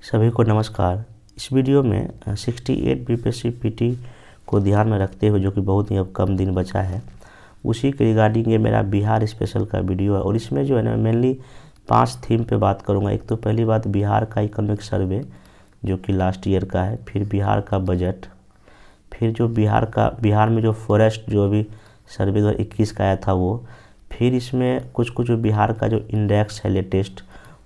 सभी को नमस्कार। इस वीडियो में 68 बीपीएससी पीटी को ध्यान में रखते हुए, जो कि बहुत ही अब कम दिन बचा है, उसी के रिगार्डिंग ये मेरा बिहार स्पेशल का वीडियो है। और इसमें जो है ना, मेनली 5 थीम पे बात करूँगा। एक तो पहली बात बिहार का इकोनॉमिक सर्वे जो कि लास्ट ईयर का है, फिर बिहार का बजट, फिर जो बिहार में जो फॉरेस्ट जो अभी सर्वे 2021 का आया था वो, फिर इसमें कुछ बिहार का जो इंडेक्स है लेटेस्ट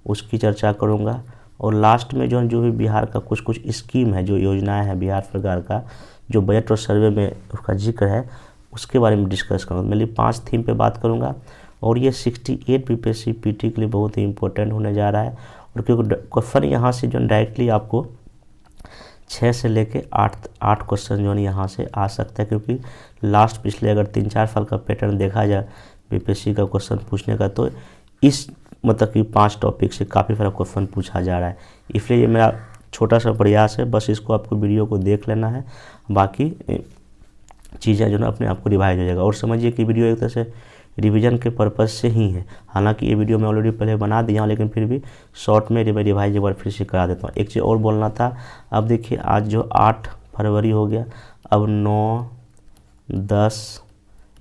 उसकी चर्चा करूँगा। और लास्ट में जो भी बिहार का कुछ स्कीम है, जो योजनाएं हैं बिहार सरकार का, जो बजट और सर्वे में उसका जिक्र है, उसके बारे में डिस्कस करूँगा। मेरी 5 थीम पे बात करूँगा और ये 68 बीपीएससी पीटी के लिए बहुत ही इंपॉर्टेंट होने जा रहा है। और क्योंकि क्वेश्चन यहाँ से जो डायरेक्टली आपको 6 से लेके 8 क्वेश्चन जो है यहाँ से आ सकता है, क्योंकि लास्ट पिछले अगर 3-4 साल का पैटर्न देखा जाए बीपीएससी का क्वेश्चन पूछने का, तो इस मतलब कि 5 टॉपिक से काफ़ी सारा क्वेश्चन पूछा जा रहा है। इसलिए ये मेरा छोटा सा प्रयास है, बस इसको आपको वीडियो को देख लेना है, बाकी चीज़ें जो ना अपने आप को रिवाइज हो जाएगा। और समझिए कि वीडियो एक तरह से रिवीजन के पर्पज़ से ही है। हालांकि ये वीडियो मैं ऑलरेडी पहले बना दिया हूँ, लेकिन फिर भी शॉर्ट में रिवाइज एक बार फिर से करा देता हूँ। एक चीज़ और बोलना था, अब देखिए आज जो 8 फरवरी हो गया, अब 9, 10,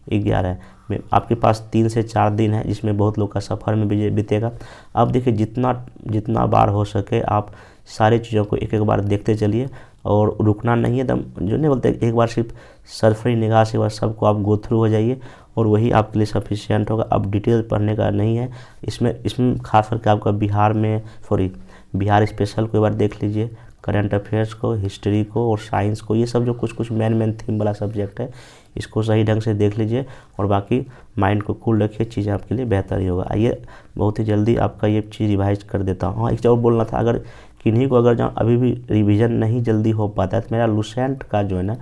11 में आपके पास 3 से 4 दिन है, जिसमें बहुत लोग का सफ़र में बीतेगा। अब देखिए जितना बार हो सके आप सारी चीज़ों को एक बार देखते चलिए और रुकना नहीं है। दम जो नहीं बोलते, एक बार सिर्फ सरसरी निगाह से एक बार सबको आप गो थ्रू हो जाइए और वही आपके लिए सफिशिएंट होगा। अब डिटेल पढ़ने का नहीं है इसमें खास करके आपका बिहार स्पेशल को एक बार देख लीजिए, करंट अफेयर्स को, हिस्ट्री को और साइंस को, ये सब जो कुछ मेन थीम वाला सब्जेक्ट है, इसको सही ढंग से देख लीजिए और बाकी माइंड को कूल रखिए, चीज़ें आपके लिए बेहतर ही होगा। आइए बहुत ही जल्दी आपका ये चीज़ रिवाइज कर देता हूँ। हाँ, एक और बोलना था, अगर किन्हीं को जहाँ अभी भी रिवीजन नहीं जल्दी हो पाता है, तो मेरा लुसेंट का जो है ना,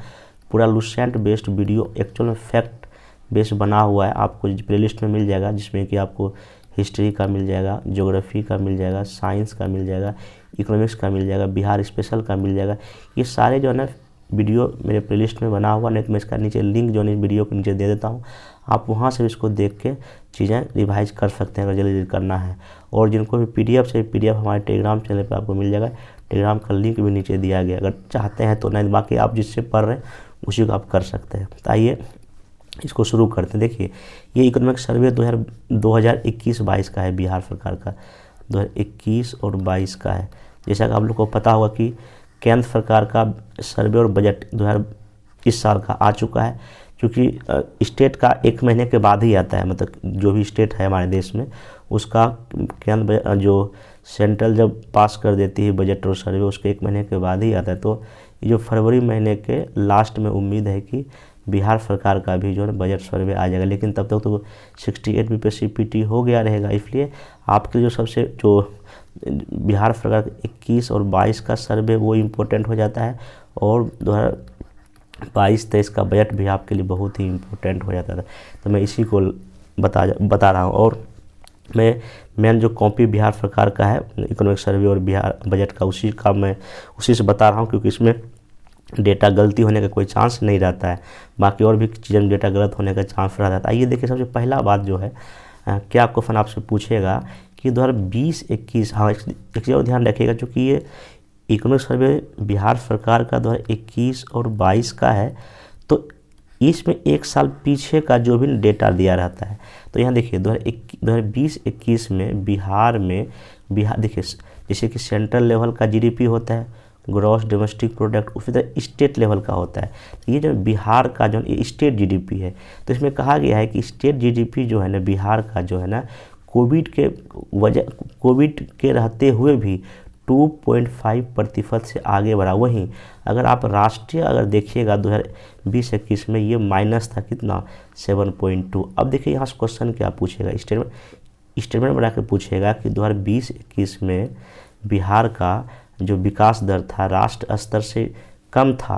पूरा लुसेंट बेस्ड वीडियो एक्चुअल में फैक्ट बेस्ड बना हुआ है, आपको प्लेलिस्ट में मिल जाएगा, जिसमें कि आपको हिस्ट्री का मिल जाएगा, ज्योग्राफी का मिल जाएगा, साइंस का मिल जाएगा, इकोनॉमिक्स का मिल जाएगा, बिहार स्पेशल का मिल जाएगा। ये सारे जो है ना वीडियो मेरे प्लेलिस्ट में बना हुआ, नहीं तो मैं इसका नीचे लिंक जो है वीडियो के नीचे दे देता हूँ, आप वहाँ से इसको देख के चीज़ें रिवाइज कर सकते हैं अगर जल्दी करना है। और जिनको भी पीडीएफ से, पीडीएफ हमारे टेलीग्राम चैनल पे आपको मिल जाएगा, टेलीग्राम का लिंक भी नीचे दिया गया, अगर चाहते हैं तो। नहीं बाकी आप जिससे पढ़ रहे हैं उसी को आप कर सकते हैं। तो आइए इसको शुरू करते हैं। देखिए ये इकोनॉमिक सर्वे 2021-22 का है, बिहार सरकार का 2021 और 22 का है। जैसा कि आप लोग को पता होगा कि केंद्र सरकार का सर्वे और बजट 2021 साल का आ चुका है, क्योंकि स्टेट का 1 महीने के बाद ही आता है। मतलब जो भी स्टेट है हमारे देश में, उसका केंद्र जो सेंट्रल जब पास कर देती है बजट और सर्वे, उसके 1 महीने के बाद ही आता है। तो ये जो फरवरी महीने के लास्ट में उम्मीद है कि बिहार सरकार का भी जो है बजट सर्वे आ जाएगा, लेकिन तब तक तो 68 बीपीएससी पीटी हो गया रहेगा। इसलिए आपके जो सबसे जो बिहार सरकार 21 और 22 का सर्वे वो इम्पोर्टेंट हो जाता है, और 2022-23 का बजट भी आपके लिए बहुत ही इम्पोर्टेंट हो जाता है। तो मैं इसी को बता रहा हूँ। और मैं मेन जो कॉपी बिहार सरकार का है इकोनॉमिक सर्वे और बिहार बजट का, उसी से बता रहा हूँ, क्योंकि इसमें डेटा गलती होने का कोई चांस नहीं रहता है। बाकी और भी चीज़ें में डेटा गलत होने का चांस रहता है। आइए देखिए, सबसे पहला बात जो है, क्या क्वेश्चन आपसे पूछेगा कि 2020-21, हाँ एक चीज़ और ध्यान रखिएगा, चूँकि ये इकोनॉमिक सर्वे बिहार सरकार का 2021 और 22 का है, तो इसमें 1 साल पीछे का जो भी डेटा दिया रहता है। तो यहाँ देखिए 2020-21 में बिहार देखिए, जैसे कि सेंट्रल लेवल का जीडीपी होता है, ग्रॉस डोमेस्टिक प्रोडक्ट, उसी तरह स्टेट लेवल का होता है। तो ये जो बिहार का जो ये स्टेट जीडीपी है, तो इसमें कहा गया है कि स्टेट जीडीपी जो है ना बिहार का जो है ना, कोविड के रहते हुए भी 2.5% से आगे बढ़ा। वहीं अगर आप राष्ट्रीय अगर देखिएगा 2020-21 में ये माइनस था, कितना 7.2। अब देखिए यहाँ से क्वेश्चन क्या पूछेगा, स्टेटमेंट बना के पूछेगा कि 2020-21 में बिहार का जो विकास दर था राष्ट्र स्तर से कम था।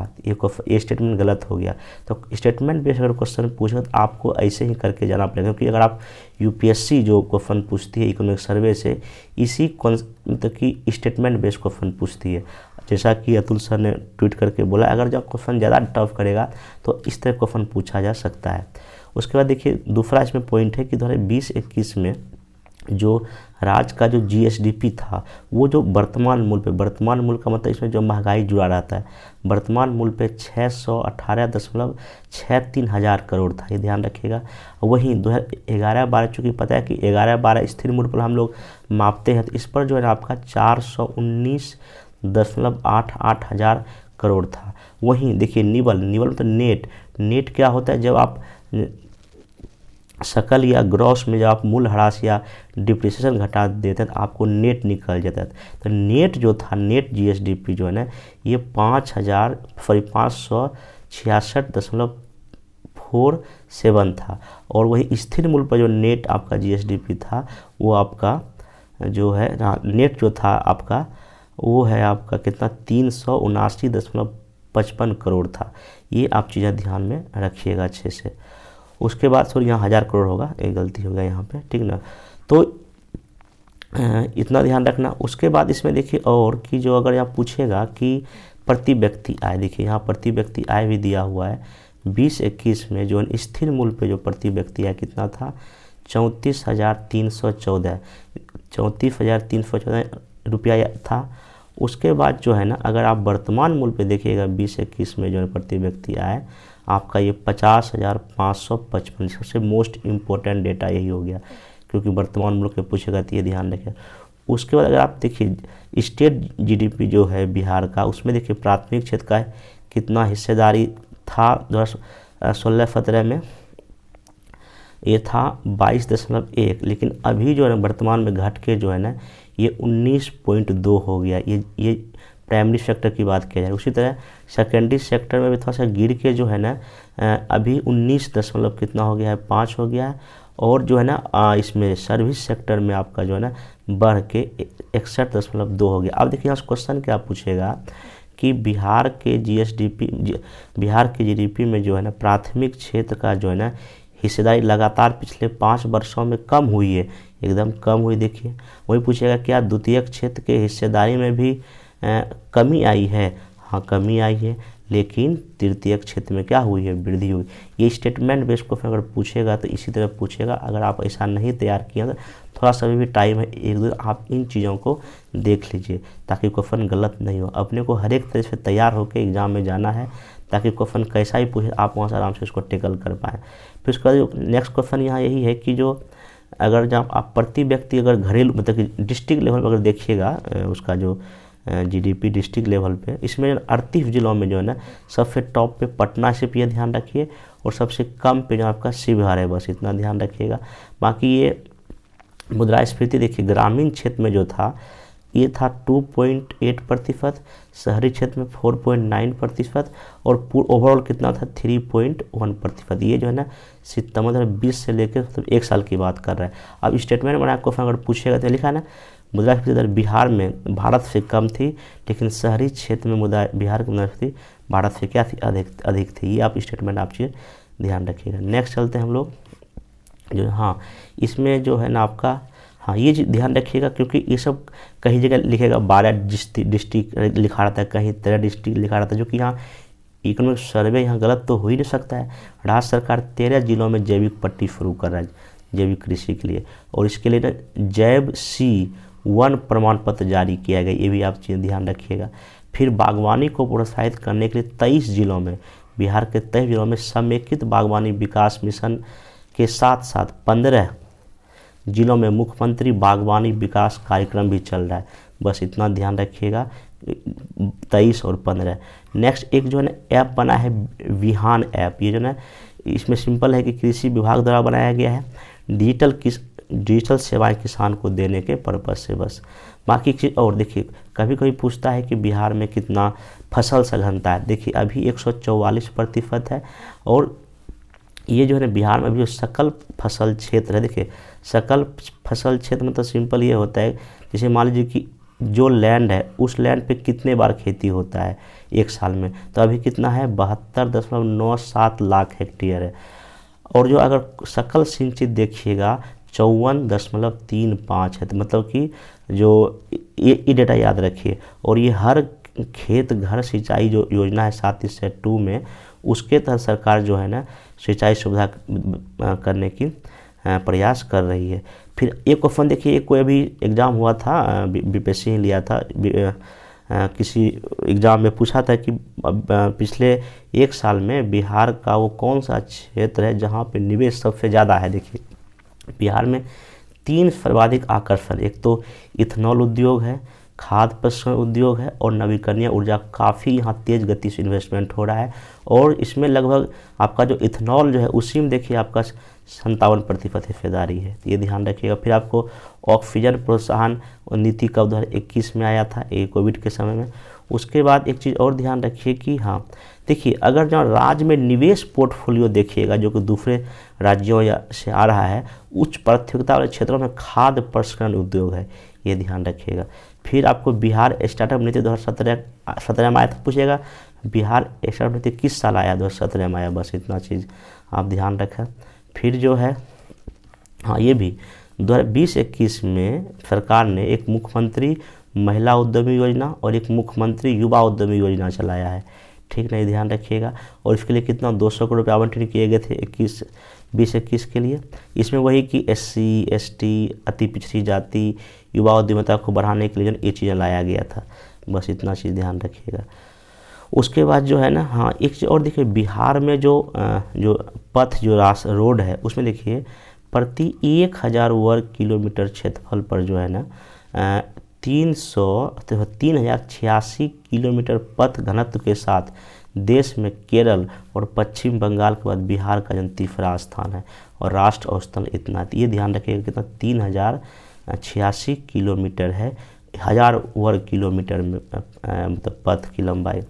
ये स्टेटमेंट गलत हो गया। तो स्टेटमेंट बेस्ड अगर क्वेश्चन पूछेगा तो आपको ऐसे ही करके जाना पड़ेगा, क्योंकि अगर आप यूपीएससी जो क्वेश्चन पूछती है इकोनॉमिक सर्वे से, इसी मतलब कि स्टेटमेंट बेस्ड क्वेश्चन पूछती है। जैसा कि अतुल सर ने ट्वीट करके बोला, अगर जब क्वेश्चन ज़्यादा टफ करेगा तो इस तरह क्वेश्चन पूछा जा सकता है। उसके बाद देखिए दूसरा इसमें पॉइंट है कि 2020-21 में जो राज्य का जो जीएसडीपी था वो जो वर्तमान मूल्य पे, वर्तमान मूल्य का मतलब इसमें जो महंगाई जुड़ा रहता है, वर्तमान मूल्य पे 618.63 हज़ार करोड़ था, ये ध्यान रखिएगा। वहीं 2011-12 चूँकि पता है कि 11-12 स्थिर मूल्य पर हम लोग मापते हैं, तो इस पर जो है ना आपका 419.88 हज़ार करोड़ था। वहीं देखिए निवल तो नेट क्या होता है, जब आप सकल या ग्रॉस में जब आप मूल ह्रास या डिप्रिसिएशन घटा देते हैं तो आपको नेट निकल जाता है। तो नेट जो था, नेट जीएसडीपी जो है ना ये 5,566.47 था। और वही स्थिर मूल्य पर जो नेट आपका जीएसडीपी था वो आपका जो है नेट जो था आपका वो है आपका कितना 379.55 करोड़ था। ये आप चीज़ें ध्यान में रखिएगा अच्छे से। उसके बाद सॉरी यहाँ 1000 करोड़ होगा, एक गलती हो गया यहाँ पे, ठीक ना। तो इतना ध्यान रखना। उसके बाद इसमें देखिए और कि जो अगर यहाँ पूछेगा कि प्रति व्यक्ति आय, देखिए यहाँ प्रति व्यक्ति आय भी दिया हुआ है। 2021 में जो स्थिर मूल्य पे जो प्रति व्यक्ति आय कितना था 34,314 रुपया था। उसके बाद जो है ना अगर आप वर्तमान मूल्य पे देखिएगा 2021 में जो है प्रति व्यक्ति आय आपका ये 50,555, सबसे मोस्ट इम्पोर्टेंट डेटा यही हो गया क्योंकि वर्तमान मूल्य पे पूछेगा तो ये ध्यान रखें। उसके बाद अगर आप देखिए स्टेट जीडीपी जो है बिहार का, उसमें देखिए प्राथमिक क्षेत्र का कितना हिस्सेदारी था 2016-17 में, ये था 22.1, लेकिन अभी जो है ना वर्तमान में घट के जो है ना ये 19.2 हो गया। ये प्राइमरी सेक्टर की बात किया जाए। उसी तरह सेकेंडरी सेक्टर में भी थोड़ा सा गिर के जो है ना अभी 19 दशमलव कितना हो गया है 5 हो गया है। और जो है ना इसमें सर्विस सेक्टर में आपका जो है ना बढ़ के 61.2 हो गया। अब देखिए यहाँ क्वेश्चन क्या पूछेगा कि बिहार के जीडीपी में जो है ना प्राथमिक क्षेत्र का जो है ना हिस्सेदारी लगातार पिछले 5 वर्षों में कम हुई है, एकदम कम हुई। देखिए वही पूछेगा क्या द्वितीयक क्षेत्र के हिस्सेदारी में भी कमी आई है, हाँ कमी आई है, लेकिन तृतीयक क्षेत्र में क्या हुई है वृद्धि हुई। ये स्टेटमेंट बेस्ड क्वेश्चन अगर पूछेगा तो इसी तरह पूछेगा। अगर आप ऐसा नहीं तैयार किया तो थोड़ा सा भी टाइम है, एक दो आप इन चीज़ों को देख लीजिए ताकि क्वेश्चन गलत नहीं हो। अपने को हर एक तरह से तैयार होकर एग्जाम में जाना है ताकि क्वेश्चन कैसा ही पूछे आप वहाँ से आराम से उसको टेकल कर पाएँ। फिर उसके बाद नेक्स्ट क्वेश्चन यहाँ यही है कि जो अगर जब आप प्रति व्यक्ति अगर घरेलू मतलब कि डिस्ट्रिक्ट लेवल पर अगर देखिएगा उसका जो जीडीपी डिस्ट्रिक्ट लेवल पे, इसमें 38 जिलों में जो है ना सबसे टॉप पे पटना सिर्फ ये ध्यान रखिए और सबसे कम पे जो आपका शिवहर है, बस इतना ध्यान रखिएगा। बाकी ये मुद्रास्फीति देखिए ग्रामीण क्षेत्र में जो था ये था 2.8%, शहरी क्षेत्र में 4.9% और ओवरऑल कितना था 3.1%। ये जो है ना सितंबर 20 से लेकर मतलब 1 साल की बात कर रहा है। अब स्टेटमेंट में आपको अगर पूछेगा तो लिखा है ना मुद्रास्फीति दर बिहार में भारत से कम थी, लेकिन शहरी क्षेत्र में बिहार की मुद्रास्फीति भारत से क्या थी अधिक थी। ये आप स्टेटमेंट आप चीज़ ध्यान रखिएगा। नेक्स्ट चलते हैं हम लोग जो हाँ इसमें जो है ना आपका हाँ ये ध्यान रखिएगा क्योंकि ये सब कहीं जगह लिखेगा 12 डिस्ट्रिक्ट लिखा रहता है, कहीं 13 डिस्ट्रिक्ट लिखा रहता है, जो कि यहाँ इकोनॉमिक सर्वे यहाँ गलत तो हो ही नहीं सकता है। राज्य सरकार 13 जिलों में जैविक पट्टी शुरू कर रहा है जैविक कृषि के लिए, और इसके लिए ना जैव C1 प्रमाण पत्र जारी किया गया, ये भी आप चीज़ ध्यान रखिएगा। फिर बागवानी को प्रोत्साहित करने के लिए 23 जिलों में, बिहार के 23 जिलों में समेकित बागवानी विकास मिशन के साथ साथ 15 जिलों में मुख्यमंत्री बागवानी विकास कार्यक्रम भी चल रहा है। बस इतना ध्यान रखिएगा 23 और 15। नेक्स्ट एक जो है ना ऐप बना है विहान ऐप, ये जो है इसमें सिंपल है कि कृषि विभाग द्वारा बनाया गया है, डिजिटल सेवाएं किसान को देने के पर्पज से बस। बाकी चीज़ और देखिए कभी कभी पूछता है कि बिहार में कितना फसल सघनता है। देखिए अभी 144% है और ये जो है ना बिहार में भी सकल फसल क्षेत्र है। देखिए सकल फसल क्षेत्र में तो सिंपल ये होता है जैसे मान लीजिए कि जो लैंड है उस लैंड पे कितने बार खेती होता है एक साल में, तो अभी कितना है 72.97 लाख हेक्टेयर है। और जो अगर सकल सिंचित देखिएगा 54.35 है, तो मतलब कि जो ये डेटा याद रखिए। और ये हर खेत घर सिंचाई जो योजना है 7/2 में, उसके तहत सरकार जो है ना सिंचाई सुविधा करने की प्रयास कर रही है। फिर एक क्वेश्चन देखिए, कोई अभी एग्ज़ाम हुआ था, बीपीएससी लिया था, किसी एग्ज़ाम में पूछा था कि पिछले 1 साल में बिहार का वो कौन सा क्षेत्र है जहाँ पे निवेश सबसे ज़्यादा है। देखिए बिहार में 3 सर्वाधिक आकर्षण, एक तो इथेनॉल उद्योग है, खाद्य प्रसंस्करण उद्योग है और नवीकरणीय ऊर्जा, काफ़ी यहाँ तेज़ गति से इन्वेस्टमेंट हो रहा है। और इसमें लगभग आपका जो इथेनॉल जो है उसी में देखिए आपका 57% हिस्सेदारी है, ये ध्यान रखिएगा। फिर आपको ऑक्सीजन प्रोत्साहन नीति का 2021 में आया था, ये कोविड के समय में। उसके बाद एक चीज़ और ध्यान रखिए कि हाँ देखिए, अगर जहाँ राज्य में निवेश पोर्टफोलियो देखिएगा जो कि दूसरे राज्यों या से आ रहा है, उच्च प्राथमिकता वाले क्षेत्रों में खाद्य प्रसंस्करण उद्योग है, ये ध्यान रखिएगा। फिर आपको बिहार स्टार्टअप नीति 2017 में आया था, पूछेगा बिहार स्टार्टअप नीति किस साल आया, 2017 में आया, बस इतना चीज़ आप ध्यान रखें। फिर जो है हाँ ये भी 2020-21 में सरकार ने एक मुख्यमंत्री महिला उद्यमी योजना और एक मुख्यमंत्री युवा उद्यमी योजना चलाया है, ठीक नहीं, ध्यान रखिएगा। और इसके लिए कितना 200 करोड़ रुपये आवंटित किए गए थे 2021 के लिए। इसमें वही कि SC ST अति पिछड़ी जाति युवा उद्यमिता को बढ़ाने के लिए जो ये चीज़ें लाया गया था, बस इतना चीज़ ध्यान रखिएगा। उसके बाद जो है ना हाँ एक चीज़ और देखिए, बिहार में जो पथ जो रोड है उसमें देखिए प्रति 1000 वर्ग किलोमीटर क्षेत्रफल पर जो है ना 3086 किलोमीटर पथ घनत्व के साथ देश में केरल और पश्चिम बंगाल के बाद बिहार का जो तीसरा स्थान है और राष्ट्र औसतन इतना, ये ध्यान रखिएगा कितना 3086 किलोमीटर है 1000 वर्ग किलोमीटर में मतलब पथ की लंबाई।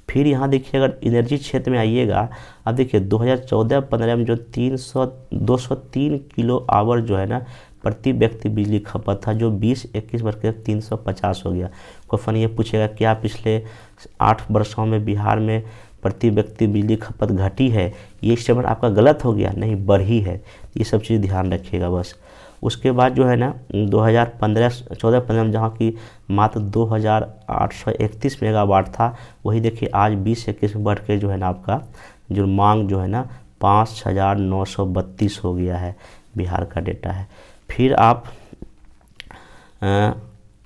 फिर यहाँ देखिए अगर एनर्जी क्षेत्र में आइएगा, अब देखिए 2014-15 में जो 203 किलो आवर जो है ना प्रति व्यक्ति बिजली खपत था, जो 20-21 वर्ष के 350 हो गया। क्वेश्चन ये पूछेगा क्या पिछले 8 वर्षों में बिहार में प्रति व्यक्ति बिजली खपत घटी है, ये स्टेटमेंट आपका गलत हो गया, नहीं बढ़ी है, ये सब चीज़ ध्यान रखिएगा बस। उसके बाद जो है ना 2014-15 में जहाँ की मात्र 2831 मेगावाट था, वही देखिए आज 20-21 में बढ़ के जो है ना आपका जो मांग जो है ना 5932 हो गया है, बिहार का डेटा है। फिर आप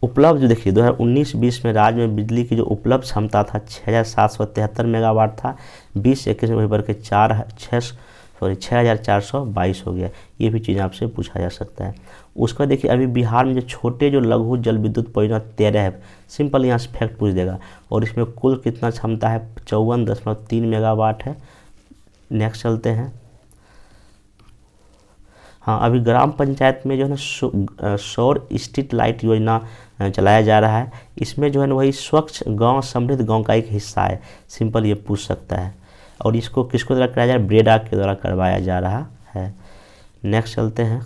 उपलब्ध देखिए 2019-20 में राज्य में बिजली की जो उपलब्ध क्षमता था 6773 मेगावाट था, 20-21 में वही बढ़ के 6422 हो गया, ये भी चीज़ आपसे पूछा जा सकता है। उसका देखिए अभी बिहार में जो छोटे जो लघु जल विद्युत परियोजना 13 है, सिंपल यहाँ से फैक्ट पूछ देगा, और इसमें कुल कितना क्षमता है 54.3 मेगावाट है। नेक्स्ट चलते हैं। हाँ अभी ग्राम पंचायत में जो है ना सौर स्ट्रीट लाइट योजना चलाया जा रहा है, इसमें जो है ना वही स्वच्छ गांव समृद्ध गांव का एक हिस्सा है, सिंपल ये पूछ सकता है। और इसको किसको द्वारा कराया जा रहा है, ब्रेडा के द्वारा करवाया जा रहा है। नेक्स्ट चलते हैं।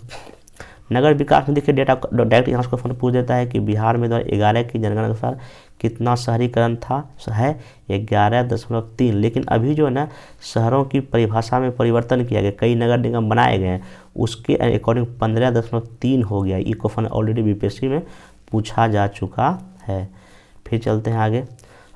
नगर विकास में देखिए डेटा डायरेक्ट यहाँ से फोन पूछ देता है कि बिहार में 2011 की जनगणना के अनुसार कितना शहरीकरण था, है 11.3, लेकिन अभी जो है ना शहरों की परिभाषा में परिवर्तन किया गया, कई नगर निगम बनाए गए हैं, उसके अकॉर्डिंग 15.3 हो गया। ये क्वेश्चन ऑलरेडी बीपीएससी में पूछा जा चुका है। फिर चलते हैं आगे।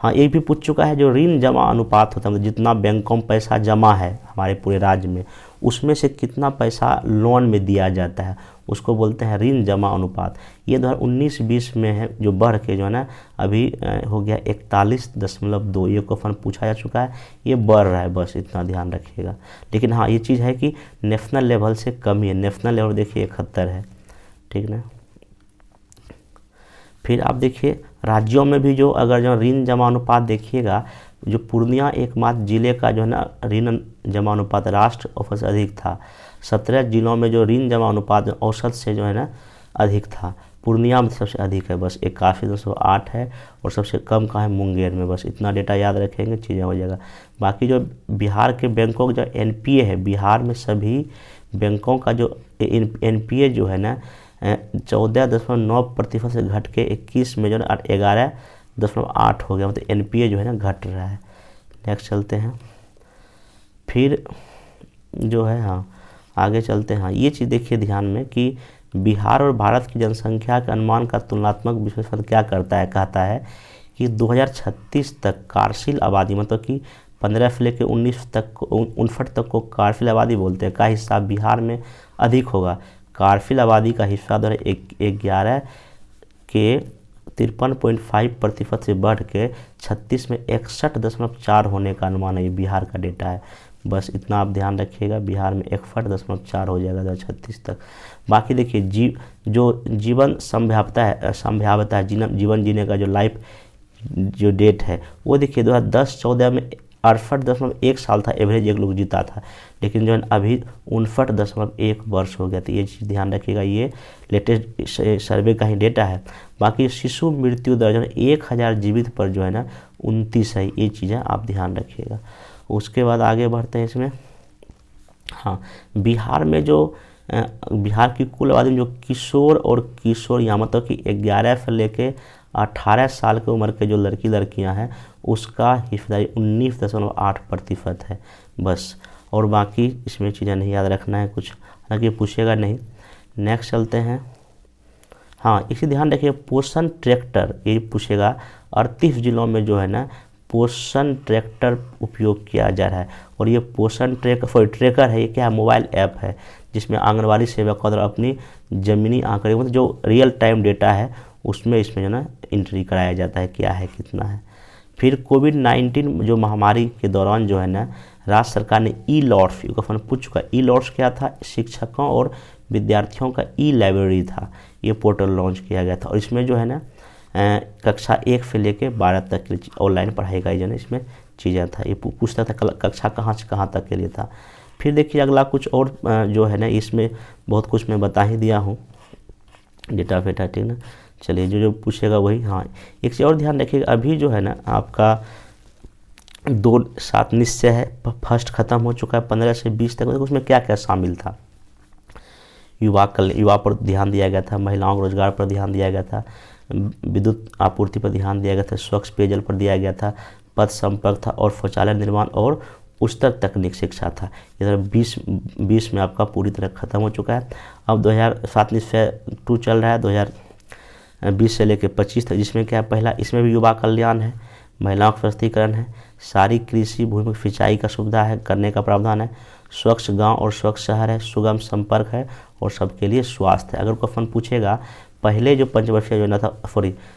हाँ ये भी पूछ चुका है जो ऋण जमा अनुपात होता है, मतलब जितना बैंकों में पैसा जमा है हमारे पूरे राज्य में, उसमें से कितना पैसा लोन में दिया जाता है, उसको बोलते हैं ऋण जमा अनुपात। ये 2019-20 में है जो बढ़ के जो है ना अभी हो गया 41.2, ये क्वेश्चन पूछा जा चुका है, ये बढ़ रहा है, बस इतना ध्यान रखिएगा। लेकिन हाँ ये चीज़ है कि नेशनल लेवल से कम ही है, नेशनल लेवल देखिए 71 है, ठीक ना। फिर आप देखिए राज्यों में भी जो अगर जो ऋण जमा अनुपात देखिएगा, जो पूर्णिया एकमात्र जिले का जो है ना ऋण जमा अनुपात राष्ट्र औसत से अधिक था। 17 जिलों में जो ऋण जमा अनुपात औसत से जो है ना अधिक था, पूर्णिया में सबसे अधिक है, बस 81.8 है, और सबसे कम का है मुंगेर में, बस इतना डेटा याद रखेंगे चीज़ें हो जाएगा। बाकी जो बिहार के बैंकों का जो एनपीए है, बिहार में सभी बैंकों का जो एनपीए जो है ना 14.9% से घट के 21 में जो है 11.8 हो गया, मतलब एनपीए जो है ना घट रहा है। नेक्स्ट चलते हैं। फिर जो है हाँ आगे चलते हैं। हाँ ये चीज़ देखिए ध्यान में कि बिहार और भारत की जनसंख्या के अनुमान का तुलनात्मक विश्लेषण क्या करता है, कहता है कि 2036 तक कार्यशील आबादी, मतलब कि 15 से लेकर 19 तक 59 तक को कार्यशील आबादी बोलते हैं, का हिस्सा बिहार में अधिक होगा। कारफिल आबादी का हिस्सा 2011 के 53.5% से बढ़ के 36 में 61.4 होने का अनुमान है। ये बिहार का डेटा है, बस इतना आप ध्यान रखिएगा। बिहार में 61.4 हो जाएगा 2036 तक। बाकी देखिए जो जीवन संभाव्यता है जीवन जीने का जो लाइफ जो डेट है वो देखिए 2010-14 में 68.1 साल था एवरेज एक लोग जीता था, लेकिन जो है अभी 59.1 वर्ष हो गया। तो ये चीज़ ध्यान रखिएगा, ये लेटेस्ट सर्वे का ही डेटा है। बाकी शिशु मृत्यु दर जो है 1000 जीवित पर जो है ना 29 है। ये चीज़ें आप ध्यान रखिएगा। उसके बाद आगे बढ़ते हैं इसमें। हाँ, बिहार में जो बिहार की कुल आबादी में जो किशोर और किशोरियाँ मतलब कि 11 से लेके 18 साल की उम्र के जो लड़कियां हैं उसका हिस्सेदारी 19.8% है बस। और बाकी इसमें चीज़ें नहीं याद रखना है कुछ, हालांकि पूछेगा नहीं। नेक्स्ट चलते हैं। हाँ, इसे ध्यान रखिए, पोषण ट्रैक्टर ये पूछेगा। 38 जिलों में जो है ना पोषण ट्रैक्टर उपयोग किया जा रहा है। और ये पोषण ट्रैकर है, ये क्या है, मोबाइल ऐप है जिसमें आंगनबाड़ी सेवक द्वारा अपनी ज़मीनी आंकड़े मतलब जो रियल टाइम डेटा है उसमें इसमें जो ना एंट्री कराया जाता है क्या है कितना है। फिर कोविड-19 जो महामारी के दौरान जो है ना राज्य सरकार ने ई-लॉट्स का फंड पूछ चुका है। ई-लॉट्स क्या था, शिक्षकों और विद्यार्थियों का ई लाइब्रेरी था। ये पोर्टल लॉन्च किया गया था और इसमें जो है ना कक्षा 1 से लेकर 12 तक के लिए ऑनलाइन पढ़ाई का जो है इसमें चीज़ें था। ये पूछता था कक्षा कहाँ से कहाँ तक के लिए था। फिर देखिए अगला कुछ और जो है ना इसमें बहुत कुछ मैं बता ही दिया हूँ डेटा फेटा, ठीक ना। चलिए जो पूछेगा वही। हाँ, एक चीज़ और ध्यान रखिएगा, अभी जो है ना आपका 2-7 निश्चय है, फर्स्ट खत्म हो चुका है, 15 से 20 तक उसमें क्या क्या शामिल था। युवा पर ध्यान दिया गया था, महिलाओं के रोजगार पर ध्यान दिया गया था, विद्युत आपूर्ति पर ध्यान दिया गया था, स्वच्छ पेयजल पर दिया गया था, पथ संपर्क था और शौचालय निर्माण और उच्चतर तकनीक शिक्षा था। इधर 20 में आपका पूरी तरह खत्म हो चुका है। अब 2007 निश्चय 2 चल रहा है 2020 से लेकर 25 तक, जिसमें क्या है, पहला इसमें भी युवा कल्याण है, महिलाओं का सशक्तिकरण है, सारी कृषि भूमि सिंचाई का सुविधा है करने का प्रावधान है, स्वच्छ गांव और स्वच्छ शहर है, सुगम संपर्क है और सबके लिए स्वास्थ्य है। अगर क्वेश्चन पूछेगा पहले जो पंचवर्षीय योजना था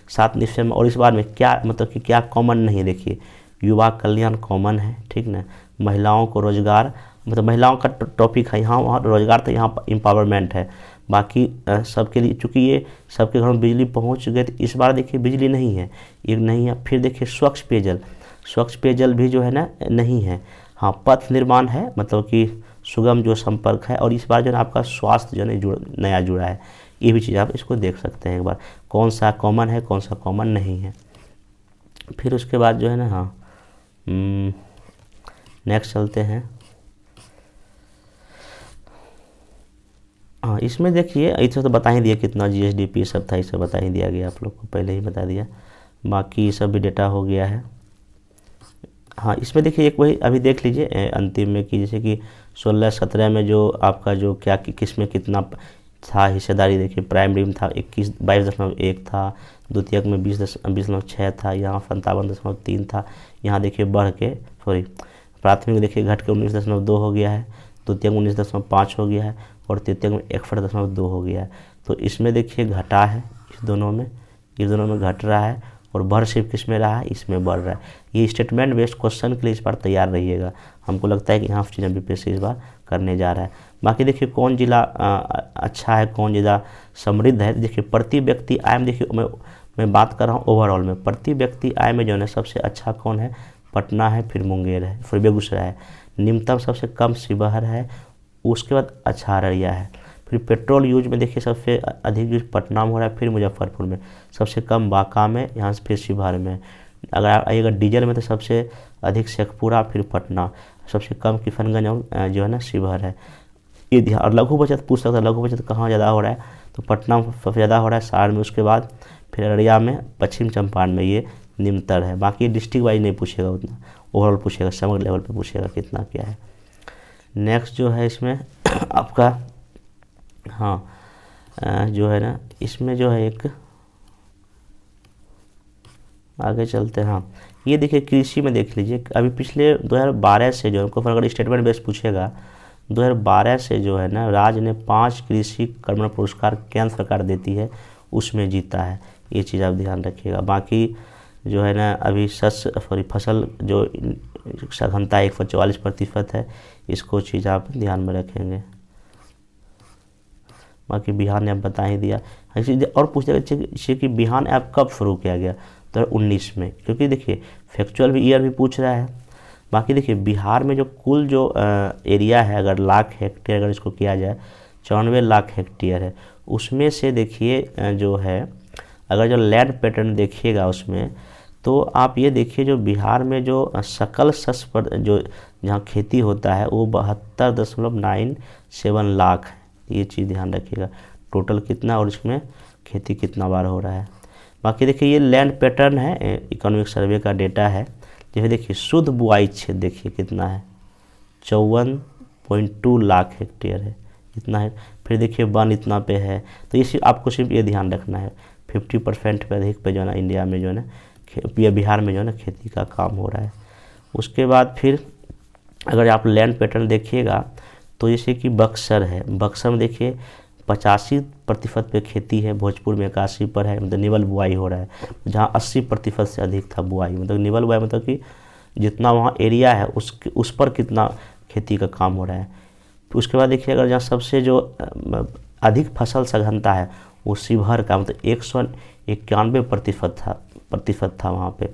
7 निश्चय में और इस बार में क्या मतलब कि क्या कॉमन नहीं, देखिए युवा कल्याण कॉमन है, ठीक ना। महिलाओं को रोजगार मतलब महिलाओं का टॉपिक है यहाँ, वहाँ रोजगार तो यहाँ एम्पावरमेंट है। बाकी सबके लिए, चूँकि ये सबके घर में बिजली पहुँच गए तो इस बार देखिए बिजली नहीं है, ये नहीं है। फिर देखिए स्वच्छ पेयजल भी जो है ना नहीं है। हाँ, पथ निर्माण है मतलब कि सुगम जो संपर्क है और इस बार जो है आपका स्वास्थ्य जो है नया जुड़ा है। ये भी चीज़ आप इसको देख सकते हैं एक बार, कौन सा कॉमन है कौन सा कॉमन नहीं है। फिर उसके बाद जो है ना, हाँ नेक्स्ट चलते हैं। हाँ, इसमें देखिए इसे तो बता ही दिया कितना GSDP सब था, इसे बता ही दिया गया, आप लोग को पहले ही बता दिया। बाकी ये सब भी डेटा हो गया है। हाँ, इसमें देखिए एक वही अभी देख लीजिए अंतिम में कि जैसे कि 16-17 में जो आपका जो क्या किस में कितना था हिस्सेदारी, देखिए प्राइमरी में था 22.1 था, द्वितीयक में 20.6 था, यहाँ 57.3 था, यहाँ देखिए बढ़ के प्राथमिक देखिए घट के 19.2 हो गया है, द्वितीयक 19.5 हो गया है और तृतीयक में 61.2 हो गया है। तो इसमें देखिए घटा है, इस दोनों में घट रहा है और बढ़ सिर्फ किस में रहा है, इसमें बढ़ रहा है। ये स्टेटमेंट बेस्ड क्वेश्चन के लिए इस बार तैयार रहिएगा, हमको लगता है कि यहाँ चीज़ें बीपीएससी इस बार करने जा रहा है। बाकी देखिए कौन जिला अच्छा है कौन ज़िला समृद्ध है, देखिए प्रति व्यक्ति आय में देखिए मैं बात कर रहा हूँ ओवरऑल में, प्रति व्यक्ति आय में जो है सबसे अच्छा कौन है, पटना है, फिर मुंगेर है, फिर बेगूसराय है, निम्नतम सबसे कम शिवहर है, उसके बाद अच्छा अररिया है। फिर पेट्रोल यूज में देखिए सबसे अधिक यूज पटना में हो रहा है, फिर मुजफ्फरपुर में, सबसे कम बांका में, यहाँ से फिर शिवहर में। अगर आप आइएगा डीजल में तो सबसे अधिक शेखपुरा, फिर पटना, सबसे कम किशनगंज जो है ना शिवहर है। ये ध्यान। और लघु बचत पूछ सकता है, लघु बचत कहाँ ज़्यादा हो रहा है, तो पटना में सबसे ज़्यादा हो रहा है, सारण में, उसके बाद फिर अररिया में, पश्चिम चंपारण में ये निम्नतर है। बाकी डिस्ट्रिक्ट वाइज नहीं पूछेगा उतना, ओवरऑल पूछेगा, समग्र लेवल पे पूछेगा कितना क्या है। नेक्स्ट जो है इसमें आपका हाँ जो है ना इसमें जो है एक आगे चलते हैं। हाँ, ये देखिए कृषि में देख लीजिए, अभी पिछले 2012 से जो है अगर स्टेटमेंट बेस पूछेगा 2012 से जो है ना राज्य ने 5 कृषि कर्मण पुरस्कार केंद्र सरकार देती है, उसमें जीता है। ये चीज़ आप ध्यान रखिएगा। बाकी जो है ना अभी फसल जो सघनता 144% है, इसको चीज़ आप ध्यान में रखेंगे। बाकी बिहान ऐप बता ही दिया। और पूछते हैं कि बिहान ऐप कब शुरू किया गया, तो 2019 में, क्योंकि देखिए फैक्चुअल भी ईयर भी पूछ रहा है। बाकी देखिए बिहार में जो कुल जो एरिया है, अगर लाख हेक्टेयर अगर इसको किया जाए 94 लाख हेक्टेयर है, उसमें से देखिए जो है अगर जो लैंड पैटर्न देखिएगा उसमें, तो आप ये देखिए जो बिहार में जो सकल शस्य पर जो जहाँ खेती होता है वो 72.97 लाख है। ये चीज़ ध्यान रखिएगा, टोटल कितना और इसमें खेती कितना बार हो रहा है। बाकी देखिए ये लैंड पैटर्न है, इकोनॉमिक सर्वे का डेटा है। जैसे देखिए शुद्ध बुआई क्षेत्र देखिए कितना है, 54.2 लाख हेक्टेयर है, इतना है। फिर देखिए वन इतना पे है, तो ये आपको सिर्फ ये ध्यान रखना है 50% पे अधिक पे जो है ना इंडिया में जो है ना बिहार में जो है ना खेती का काम हो रहा है। उसके बाद फिर अगर आप लैंड पैटर्न देखिएगा तो जैसे कि बक्सर है, बक्सर में देखिए 85% पे खेती है, भोजपुर में 81 पर है, मतलब निवल बुआई हो रहा है, जहाँ 80% से अधिक था बुआई, मतलब निवल बुआई मतलब कि जितना वहाँ एरिया है उस पर कितना खेती का काम हो रहा है। उसके बाद देखिए अगर जहाँ सबसे जो अधिक फसल सघनता है वो शिवहर का, मतलब 191% था वहाँ पे।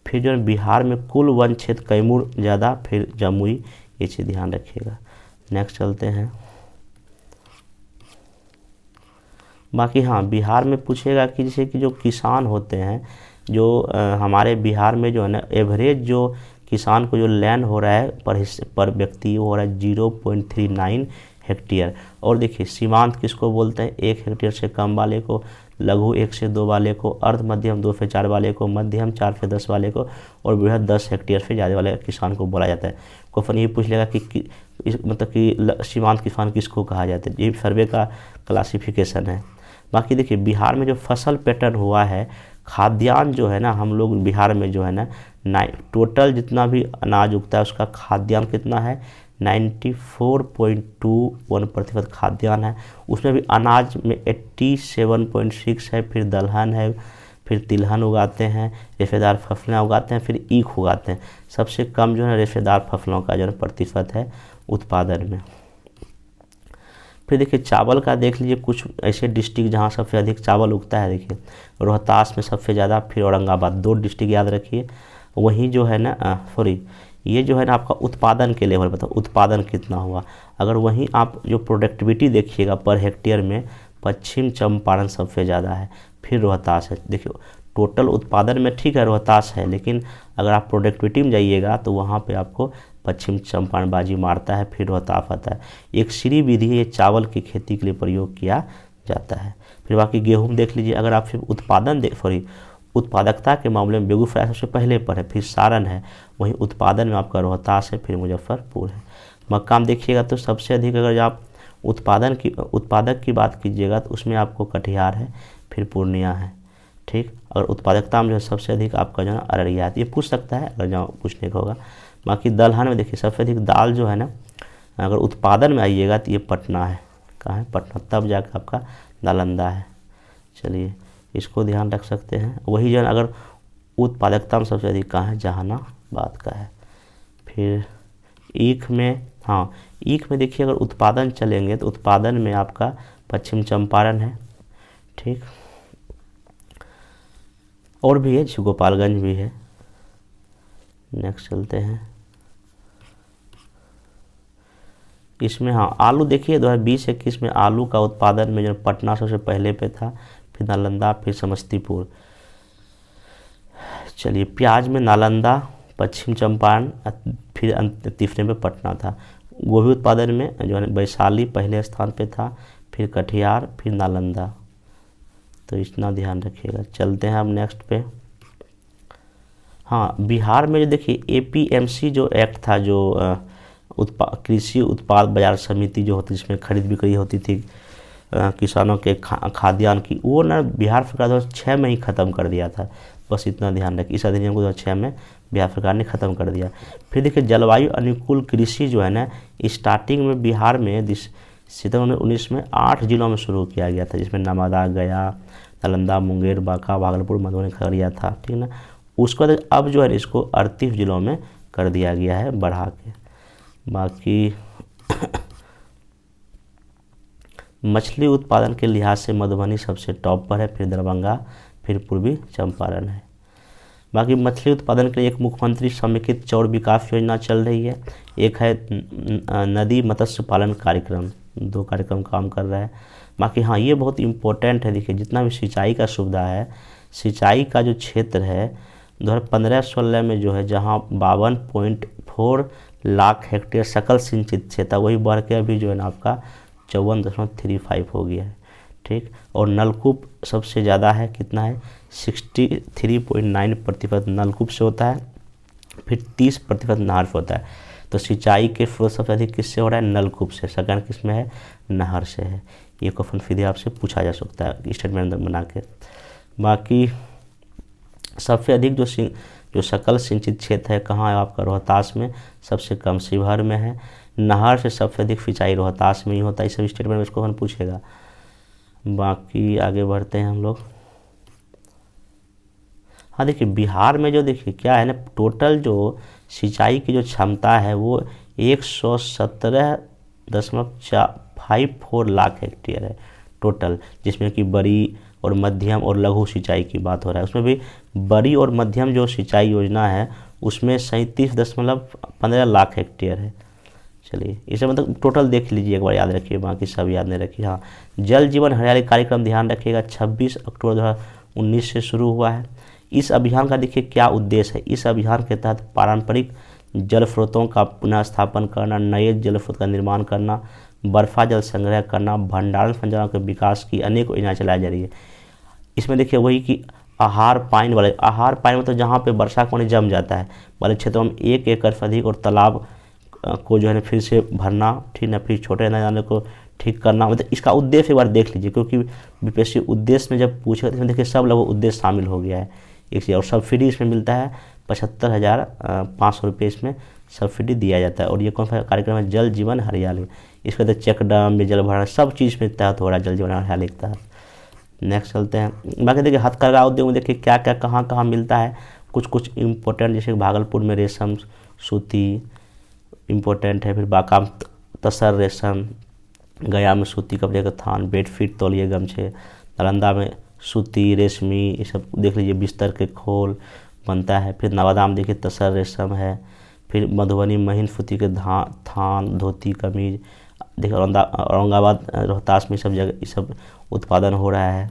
फिर जो बिहार में कुल वन क्षेत्र कैमूर ज़्यादा, फिर जमुई, ये चीज़ ध्यान रखिएगा। नेक्स्ट चलते हैं। बाकी हाँ बिहार में पूछेगा कि जैसे कि जो किसान होते हैं जो हमारे बिहार में जो है ना एवरेज जो किसान को जो लैंड हो रहा है पर व्यक्ति वो हो रहा है 0.39 हेक्टेयर। और देखिए सीमांत किसको बोलते हैं, 1 हेक्टेयर से कम वाले को, लघु 1 से 2 वाले को, अर्ध मध्यम 2 से 4 वाले को, मध्यम 4 से 10 वाले को, और बृहद 10 हेक्टेयर से ज़्यादा वाले किसान को बोला जाता है। क्वेश्चन ये पूछ लेगा कि मतलब कि सीमांत किसान किसको कहा जाता है, ये सर्वे का क्लासिफिकेशन है। बाकी देखिए बिहार में जो फसल पैटर्न हुआ है, खाद्यान्न जो है ना हम लोग बिहार में जो है ना टोटल जितना भी अनाज उगता है उसका खाद्यान्न कितना है, 94.21% खाद्यान्न है। उसमें भी अनाज में 87.6 है, फिर दलहन है, फिर तिलहन उगाते हैं, रेशेदार फसलें उगाते हैं, फिर ईख उगाते हैं। सबसे कम जो है रेशेदार फसलों का जो है प्रतिशत है उत्पादन में। फिर देखिए चावल का देख लीजिए, कुछ ऐसे डिस्ट्रिक्ट जहाँ सबसे अधिक चावल उगता है, देखिए रोहतास में सबसे ज़्यादा, फिर औरंगाबाद, 2 डिस्ट्रिक्ट याद रखिए। वहीं जो है ना ये जो है ना आपका उत्पादन के लेवल बताओ, उत्पादन कितना हुआ। अगर वहीं आप जो प्रोडक्टिविटी देखिएगा पर हेक्टेयर में, पश्चिम चंपारण सबसे ज़्यादा है, फिर रोहतास है। देखिए टोटल उत्पादन में ठीक है रोहतास है, लेकिन अगर आप प्रोडक्टिविटी में जाइएगा तो वहाँ पे आपको पश्चिम चंपारण बाजी मारता है, फिर रोहतास आता है। एक श्री विधि ये चावल की खेती के लिए प्रयोग किया जाता है। फिर बाकी गेहूँ देख लीजिए, अगर आप सिर्फ उत्पादकता के मामले में बेगूसराय सबसे पहले पर है, फिर सारण है, वहीं उत्पादन में आपका रोहतास है, फिर मुजफ्फरपुर है। मक्का में देखिएगा तो सबसे अधिक अगर आप उत्पादक की बात कीजिएगा तो उसमें आपको कटिहार है, फिर पूर्णिया है, ठीक। और उत्पादकता में जो है सबसे अधिक आपका जो है अररिया है। ये पूछ सकता है अगर जहाँ पूछने का होगा। बाकी दलहन में देखिए सबसे अधिक दाल जो है ना, अगर उत्पादन में आइएगा तो ये पटना है। कहाँ है, पटना, तब जाकर आपका नालंदा है। चलिए इसको ध्यान रख सकते हैं। वही जो है अगर उत्पादकता में सबसे अधिक कहाँ है, जहानाबाद का है। फिर ईख में, हाँ ईख में देखिए अगर उत्पादन चलेंगे तो उत्पादन में आपका पश्चिम चंपारण है, ठीक। और भी है, गोपालगंज भी है। नेक्स्ट चलते हैं। इसमें हाँ आलू देखिए 2020-21 में आलू का उत्पादन में जो पटना सबसे पहले पे था, फिर नालंदा, फिर समस्तीपुर। चलिए प्याज में नालंदा, पश्चिम चंपारण, फिर तीसरे में पटना था। गोभी उत्पादन में जो है वैशाली पहले स्थान पे था, फिर कटिहार, फिर नालंदा। तो इतना ध्यान रखिएगा। चलते हैं अब नेक्स्ट पे। हाँ बिहार में जो देखिए APMC जो एक्ट था, जो कृषि उत्पाद बाजार समिति जो होती जिसमें खरीद बिक्री होती थी किसानों के खाद्यान्न की, वो ना बिहार सरकार द्वारा 6 में ही ख़त्म कर दिया था। बस इतना ध्यान रखें, इस अधिनियम को 6 में बिहार सरकार ने ख़त्म कर दिया। फिर देखिए जलवायु अनुकूल कृषि जो है ना, स्टार्टिंग में बिहार में सितंबर 19 में 8 जिलों में शुरू किया गया था, जिसमें नवादा, गया, नालंदा, मुंगेर, बांका, भागलपुर, मधुबनी, खगड़िया था, ठीक ना। उसके बाद अब जो है इसको 38 जिलों में कर दिया गया है बढ़ा के। बाकी मछली उत्पादन के लिहाज से मधुबनी सबसे टॉप पर है, फिर दरभंगा, फिर पूर्वी चंपारण है। बाकी मछली उत्पादन के लिए एक मुख्यमंत्री समेकित चौड़ विकास योजना चल रही है, एक है नदी मत्स्य पालन कार्यक्रम, 2 कार्यक्रम काम कर रहा है। बाकी हाँ, ये बहुत इम्पोर्टेंट है। देखिए जितना भी सिंचाई का सुविधा है, सिंचाई का जो क्षेत्र है 2015-16 में जो है, जहाँ 52.4 लाख हेक्टेयर सकल सिंचित क्षेत्र, वही बढ़ के अभी जो है ना आपका 54.35 हो गया है, ठीक। और नलकूप सबसे ज़्यादा है, कितना है 63.9% नलकूप से होता है, फिर 30% नहर से होता है। तो सिंचाई के स्रोत सबसे अधिक किससे हो रहा है, नलकूप से, सेकंड किस में है, नहर से है। ये क्वेश्चन सीधे आपसे पूछा जा सकता है स्टेटमेंट बना के। बाकी सबसे अधिक जो सकल सिंचित क्षेत्र है कहाँ है आपका, रोहतास में, सबसे कम शिवहर में है। नहर से सबसे अधिक सिंचाई रोहतास में ही होता है, इस सब स्टेटमेंट में इसको हम पूछेगा। बाकी आगे बढ़ते हैं हम लोग। हाँ देखिए बिहार में जो देखिए क्या है ना, टोटल जो सिंचाई की जो क्षमता है वो 117.54 लाख हेक्टेयर है टोटल, जिसमें कि बड़ी और मध्यम और लघु सिंचाई की बात हो रहा है। उसमें भी बड़ी और मध्यम जो सिंचाई योजना है उसमें 37.15 लाख हेक्टेयर है। चलिए इसे मतलब टोटल देख लीजिए एक बार, याद रखिए, बाकी सब याद नहीं रखिए। हाँ, जल जीवन हरियाली कार्यक्रम ध्यान रखिएगा, 26 अक्टूबर 2019 से शुरू हुआ है। इस अभियान का देखिए क्या उद्देश्य है। इस अभियान के तहत पारंपरिक जल स्रोतों का पुनः स्थापन करना, नए जल स्रोत का निर्माण करना, बर्फा जल संग्रह करना, भंडारण संरचनाओं के विकास की अनेक योजनाएं चलाई जा रही है। इसमें देखिए वही कि आहार पानी वाले, आहार पानी मतलब जहाँ पे वर्षा का पानी जम जाता है वाले क्षेत्रों में 1 एकड़ से अधिक और तालाब को जो है ना फिर से भरना, ठीक ना, फिर छोटे नदी को ठीक करना। मतलब इसका उद्देश्य एक बार देख लीजिए, क्योंकि बीपीएससी उद्देश्य में जब पूछेगा तो इसमें देखिए सब लोग उद्देश्य शामिल हो गया है एक चीज़। और सब्सिडी इसमें मिलता है 75,500 रुपये इसमें सब्सिडी दिया जाता है। और ये कौन सा कार्यक्रम है, जल जीवन हरियाली। इसके अंदर चेक डैम में जल भरा सब चीज़ में तहत हो रहा है जल जीवन हरियाली के तहत। नेक्स्ट चलते हैं। बाकी देखिए हथकरघा उद्योग में देखिए क्या क्या कहाँ कहाँ मिलता है, कुछ इम्पोर्टेंट, जैसे भागलपुर में रेशम सूती इम्पोर्टेंट है, फिर बांका में तसर रेशम, गया में सूती कपड़े का थान, बेडशीट तौलिए गमछे, नालंदा में सूती रेशमी, ये सब देख लीजिए, बिस्तर के खोल बनता है। फिर नवादा में देखिए तसर रेशम है, फिर मधुबनी महीन सूती के थान, धोती, कमीज, देखिए औरंगाबाद रोहतास में सब जगह ये सब उत्पादन हो रहा है।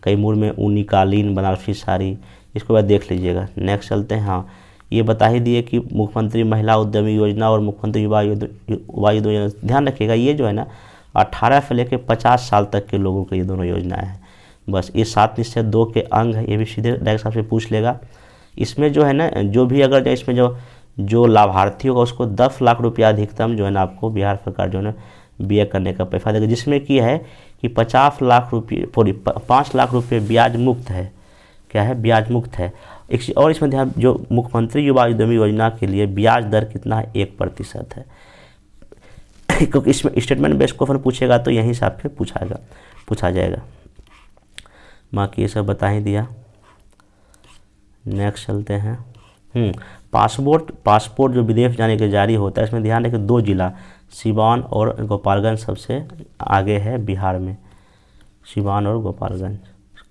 कैमूर में ऊनी कालीन, बनारसी साड़ी, इसको बाद देख लीजिएगा। नेक्स्ट चलते हैं। हाँ, ये बता ही दिए कि मुख्यमंत्री महिला उद्यमी योजना और मुख्यमंत्री युवा योजना, ध्यान रखिएगा ये जो है ना 18 से लेकर 50 साल तक के लोगों के लिए दोनों योजनाएं हैं। बस ये 7 निश्चय 2 के अंग है, ये भी सीधे डायरेक्ट आपसे पूछ लेगा। इसमें जो है ना जो भी अगर इसमें जो लाभार्थी होगा उसको 10 लाख रुपया अधिकतम जो है ना आपको बिहार सरकार जो है ना बीए करने का पैसा देगा, जिसमें की है कि 5 लाख रुपये ब्याज मुक्त है। क्या है, ब्याज मुक्त है। एक और इसमें ध्यान, जो मुख्यमंत्री युवा उद्यमी योजना के लिए ब्याज दर कितना है, 1% है। क्योंकि इसमें स्टेटमेंट बेस्ड क्वेश्चन पूछेगा तो यहीं से आपसे पूछा जाएगा। बाकी ये सब बता ही दिया। नेक्स्ट चलते हैं। पासपोर्ट जो विदेश जाने के जारी होता है, इसमें ध्यान रखें 2 जिला सिवान और गोपालगंज सबसे आगे है बिहार में, सिवान और गोपालगंज,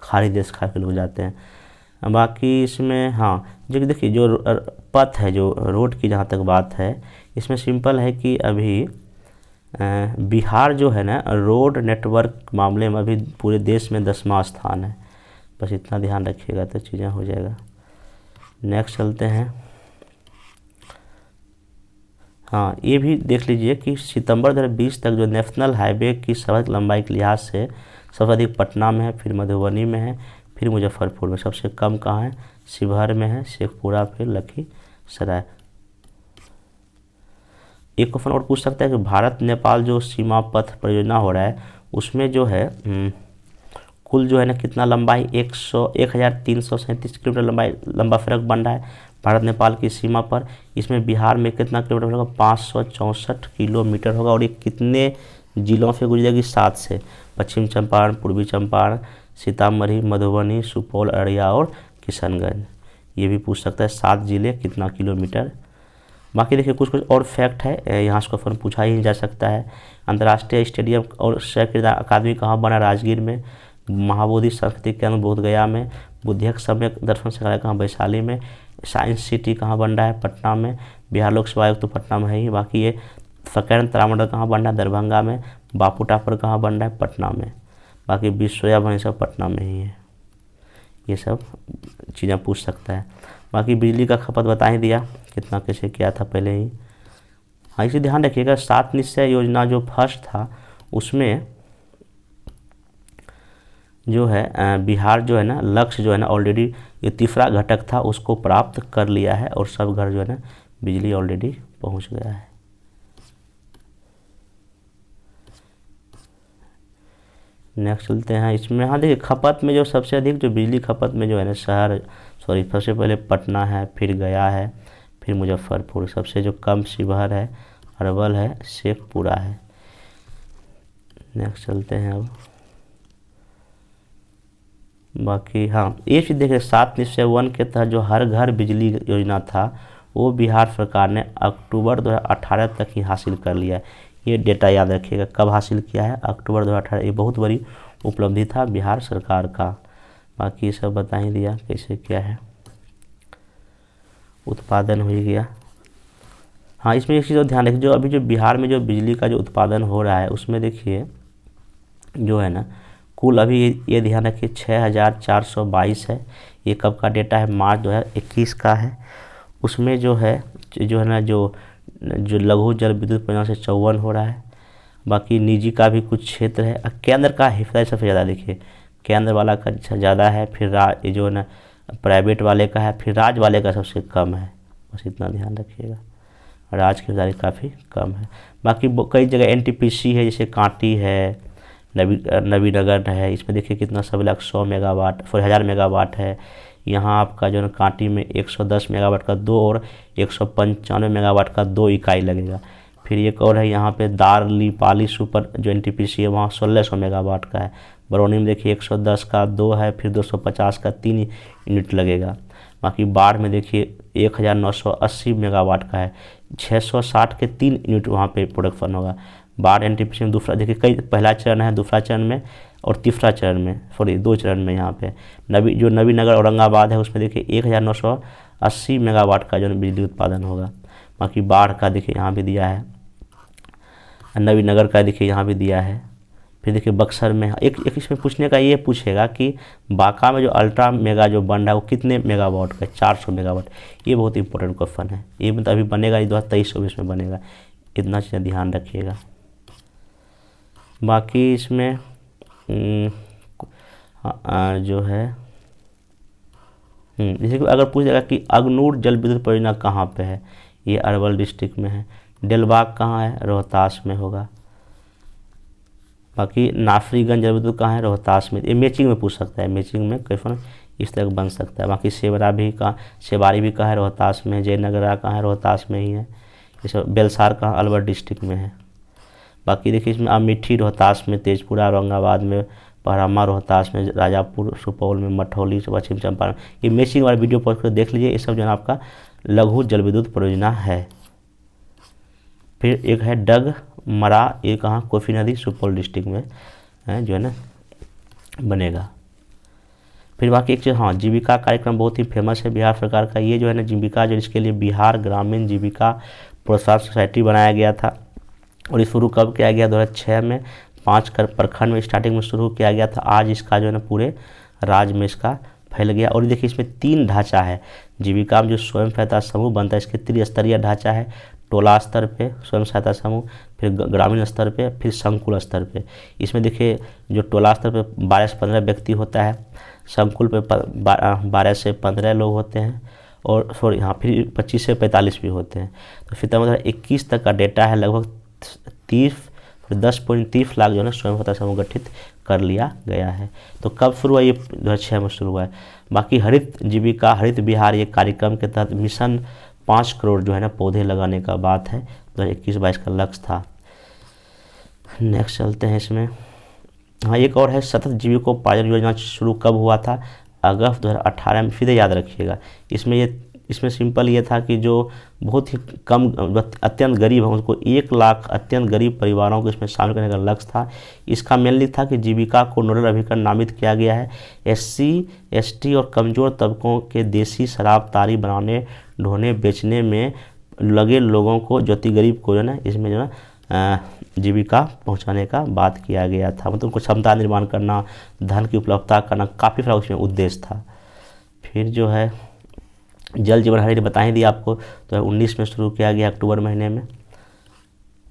खाड़ी देश खा के लोग जाते हैं। बाकी इसमें हाँ जो देखिए जो पथ है, जो रोड की जहाँ तक बात है, इसमें सिंपल है कि अभी बिहार जो है ना रोड नेटवर्क मामले में अभी पूरे देश में 10वां स्थान है। बस इतना ध्यान रखिएगा तो चीज़ें हो जाएगा। नेक्स्ट चलते हैं। हाँ, ये भी देख लीजिए कि सितंबर 2020 तक जो नेशनल हाईवे की सड़क लंबाई के लिहाज से सबसे अधिक पटना में है, फिर मधुबनी में है, फिर मुजफ्फरपुर में। सबसे कम कहाँ है, शिवहर में है, शेखपुरा, फिर लखीसराय। एक क्वेश्चन और पूछ सकता है कि भारत नेपाल जो सीमा पथ परियोजना हो रहा है उसमें जो है कुल जो है ना कितना लंबाई 1337 किलोमीटर लंबा सड़क बन रहा है भारत नेपाल की सीमा पर। इसमें बिहार में कितना किलोमीटर होगा, 564 किलोमीटर होगा। और ये कितने जिलों से गुजरेगी, 7 से, पश्चिम चंपारण, पूर्वी चंपारण, सीतामढ़ी, मधुबनी, सुपौल, अररिया और किशनगंज। ये भी पूछ सकता है 7 जिले कितना किलोमीटर। बाकी देखिए कुछ और फैक्ट है, यहाँ से क्वेश्चन पूछा ही जा सकता है। अंतर्राष्ट्रीय स्टेडियम और सहक्रीड़ा अकादमी कहाँ बना, राजगीर में। महाबोधि सांस्कृतिक केंद्र बोधगया में। बुद्धिक सम्यक दर्शन संग्रहालय कहाँ, वैशाली में। साइंस सिटी कहाँ बन रहा है, पटना में। बिहार लोक सेवा आयोग तो पटना में है ही। बाकी ये सकेंद्र तारामंडल कहाँ बन रहा है, दरभंगा में। बापू टापर कहाँ बन रहा है, पटना में। बाकी विश्वया भवन सब पटना में ही है। ये सब चीज़ें पूछ सकता है। बाकी बिजली का खपत बता ही दिया कितना कैसे किया था पहले ही। हाँ, इसे ध्यान रखिएगा 7 निश्चय योजना जो फर्स्ट था उसमें जो है बिहार जो है ना लक्ष्य जो है ना ऑलरेडी ये तीसरा घटक था उसको प्राप्त कर लिया है और सब घर जो है ना बिजली ऑलरेडी पहुंच गया है। नेक्स्ट चलते हैं इसमें। हाँ देखिए खपत में जो सबसे अधिक जो बिजली खपत में जो है ना सबसे पहले पटना है, फिर गया है, फिर मुजफ्फरपुर। सबसे जो कम शिवहर है, अरवल है, शेखपुरा है। नेक्स्ट चलते हैं अब। बाकी हाँ ये चीज़ देखिए 7 निश्चय 1 के तहत जो हर घर बिजली योजना था वो बिहार सरकार ने अक्टूबर 2018 तक ही हासिल कर लिया है। ये डेटा याद रखिएगा कब हासिल किया है, अक्टूबर 2018। ये बहुत बड़ी उपलब्धि था बिहार सरकार का। बाकी ये सब बता ही दिया कैसे क्या है। उत्पादन हो ही गया। हाँ इसमें एक चीज़ और ध्यान रखिए, जो अभी जो बिहार में जो बिजली का जो उत्पादन हो रहा है उसमें देखिए जो है ना कुल अभी ये ध्यान रखिए 6422 है। ये कब का डेटा है, मार्च 2021 का है। उसमें जो है ना जो लघु जल विद्युत परियोजना से 54 हो रहा है। बाकी निजी का भी कुछ क्षेत्र है। केंद्र का हिस्सा सबसे ज़्यादा देखिए, केंद्र वाला का ज़्यादा है, फिर ये जो है ना प्राइवेट वाले का है, फिर राज्य वाले का सबसे कम है। बस इतना ध्यान रखिएगा, राज्य की हिस्सेदारी काफ़ी कम है। बाकी कई जगह NTPC है, जैसे कांटी है, नवीनगर है। इसमें देखिए कितना 100 मेगावाट 1000 मेगावाट है। यहाँ आपका जो है कांटी में 110 मेगावाट का 2 और 195 मेगावाट का 2 इकाई लगेगा। फिर एक और है यहाँ पे दारलीपाली सुपर जो NTPC है, वहाँ 1600 मेगावाट का है। बरौनी में देखिए 110 का 2 है, फिर 250 का 3 यूनिट लगेगा। बाकी बाढ़ में देखिए 1980 मेगावाट का है, 660 के 3 यूनिट वहाँ पे प्रोडक्शन होगा। बाढ़ NTPC में दूसरा देखिए कई पहला चरण है, दूसरा चरण में और तीसरा चरण में, सॉरी 2 चरण में। यहाँ पे नवीनगर औरंगाबाद है उसमें देखिए 1980 मेगावाट का जो बिजली उत्पादन होगा। बाकी बाढ़ का देखिए यहाँ भी दिया है, नवीनगर का देखिए यहाँ भी दिया है। फिर देखिए बक्सर में एक इसमें पूछने का ये पूछेगा कि बांका में जो अल्ट्रा मेगा जो बन रहा है वो कितने मेगावाट का है, 400 मेगावाट। ये बहुत इंपॉर्टेंट क्वेश्चन है, ये मतलब अभी बनेगा, 2023-24 में बनेगा। इतना चीज़ें ध्यान रखिएगा। बाकी इसमें जो है जैसे कि अगर पूछ जाएगा कि अगनूर जल विद्युत परियोजना कहाँ पे है, ये अरवल डिस्ट्रिक्ट में है। डेलबाग कहाँ है, रोहतास में होगा। बाकी नासरीगंज जल विद्युत कहाँ है, रोहतास में। ये मैचिंग में पूछ सकता है, मैचिंग में क्वेश्चन इस तरह बन सकता है। बाकी सेवारी भी कहाँ है, रोहतास में। जयनगरा कहाँ है, रोहतास में ही है। जैसे बेलसार कहाँ, अलवर डिस्ट्रिक्ट में है। बाकी देखिए इसमें अमेठी रोहतास में, तेजपुरा औरंगाबाद में, पहरामा रोहतास में, राजापुर सुपौल में, मठौली पश्चिम चंपारण। ये मैचिंग वाला वीडियो पढ़ कर देख लीजिए। ये सब जो है आपका लघु जल विद्युत परियोजना है। फिर एक है डगमरा, ये कहाँ, कोसी नदी सुपौल डिस्ट्रिक्ट में है, जो है ना बनेगा। फिर बाकी एक चीज़, हाँ जीविका कार्यक्रम बहुत ही फेमस है बिहार सरकार का। ये जो है ना जीविका जो इसके लिए बिहार ग्रामीण जीविका प्रोत्साहन सोसाइटी बनाया गया था। और ये शुरू कब किया गया, 2006 में 5 प्रखंड में स्टार्टिंग में शुरू किया गया था। आज इसका जो है ना पूरे राज्य में इसका फैल गया। और देखिए इसमें 3 ढांचा है जीविका में, जो स्वयं सहायता समूह बनता है। इसके त्रिस्तरीय ढांचा है, टोला स्तर पे स्वयं सहायता समूह, फिर ग्रामीण स्तर पे, फिर संकुल स्तर पे। इसमें देखिए जो टोला स्तर पे 12 से 15 व्यक्ति होता है, संकुल पे 12 से 15 लोग होते हैं, और सॉरी हाँ फिर 25 से 45 भी होते हैं। तो फिर 2021 तक का डेटा है, लगभग फिर 10.30 लाख जो है स्वयं सहायता समूह गठित कर लिया गया है। तो कब शुरू हुआ, ये 2006 में शुरू हुआ है। बाकी हरित जीविका हरित बिहार ये कार्यक्रम के तहत मिशन 5 करोड़ जो है ना पौधे लगाने का बात है, 2021-22 का लक्ष्य था। नेक्स्ट चलते हैं इसमें। हाँ, एक और है सतत जीविकोपार्जन योजना शुरू कब हुआ था, अगस्त 2018 में। फिर याद रखिएगा, इसमें सिंपल ये था कि जो बहुत ही कम अत्यंत गरीब है उसको 1 लाख अत्यंत गरीब परिवारों को इसमें शामिल करने का लक्ष्य था। इसका मेनली था कि जीविका को नोडल अभिकरण नामित किया गया है। SC ST और कमज़ोर तबकों के देसी शराब तारी बनाने ढोने बेचने में लगे लोगों को, जो अति गरीब को जो ना इसमें जो ना जीविका पहुंचाने का बात किया गया था। मतलब उनको क्षमता निर्माण करना, धन की उपलब्धता करना, काफ़ी सारा उसमें उद्देश्य था। फिर जो है जल जीवन हरियाली बता ही दिया आपको, तो 19 में शुरू किया गया अक्टूबर महीने में।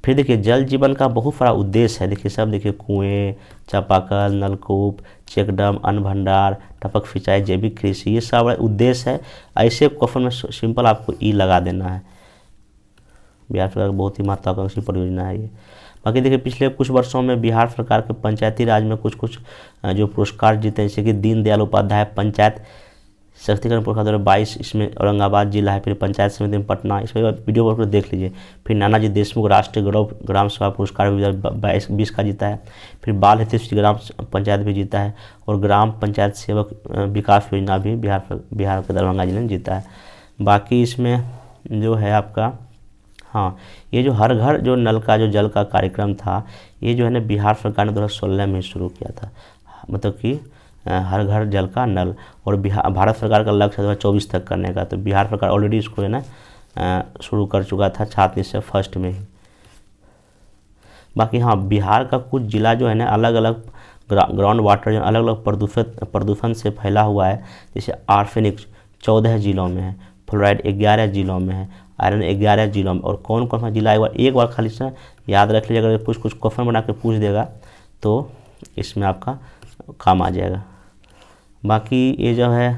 फिर देखिए जल जीवन का बहुत सारा उद्देश्य है, देखिए सब देखिए कुएँ, चापाकल, नलकूप, चेकडैम, अन्न भंडार, टपक सिंचाई, जैविक कृषि, ये सब उद्देश्य है। ऐसे क्वेश्चन में सिंपल आपको ई लगा देना है। बिहार सरकार की बहुत ही महत्वाकांक्षी परियोजना है ये। बाकी देखिए पिछले कुछ वर्षों में बिहार सरकार के पंचायती राज में कुछ जो पुरस्कार जीते, जैसे कि दीनदयाल उपाध्याय पंचायत सशक्तिकरण पुरस्कार 2022, इसमें औरंगाबाद जिला है। फिर पंचायत समिति में पटना, इसमें वीडियो पर देख लीजिए। फिर नानाजी देशमुख राष्ट्रीय गौरव ग्राम सभा पुरस्कार 2022 का जीता है। फिर बाल हितैषी ग्राम पंचायत भी जीता है, और ग्राम पंचायत सेवक विकास योजना भी बिहार के दरभंगा जिले ने जीता है। बाकी इसमें जो है आपका, हाँ, ये जो हर घर जो नल का जो जल का कार्यक्रम था, ये जो है ना बिहार सरकार ने 2016 में शुरू किया था। मतलब कि हर घर जल का नल, और भारत सरकार का लक्ष्य है 2024 तक करने का। तो बिहार सरकार ऑलरेडी इसको है ना शुरू कर चुका था छात्र से फर्स्ट में ही। बाकी हाँ, बिहार का कुछ जिला जो है ना अलग अलग ग्राउंड वाटर जो अलग अलग प्रदूषण से फैला हुआ है। जैसे आर्सेनिक 14 जिलों में है, फ्लोराइड 11 जिलों में है, आयरन 11 जिलों में। और कौन कौन सा जिला एक बार खाली से याद रख लीजिए, अगर कुछ क्वेश्चन बना के पूछ देगा तो इसमें आपका काम आ जाएगा। बाकी ये जो है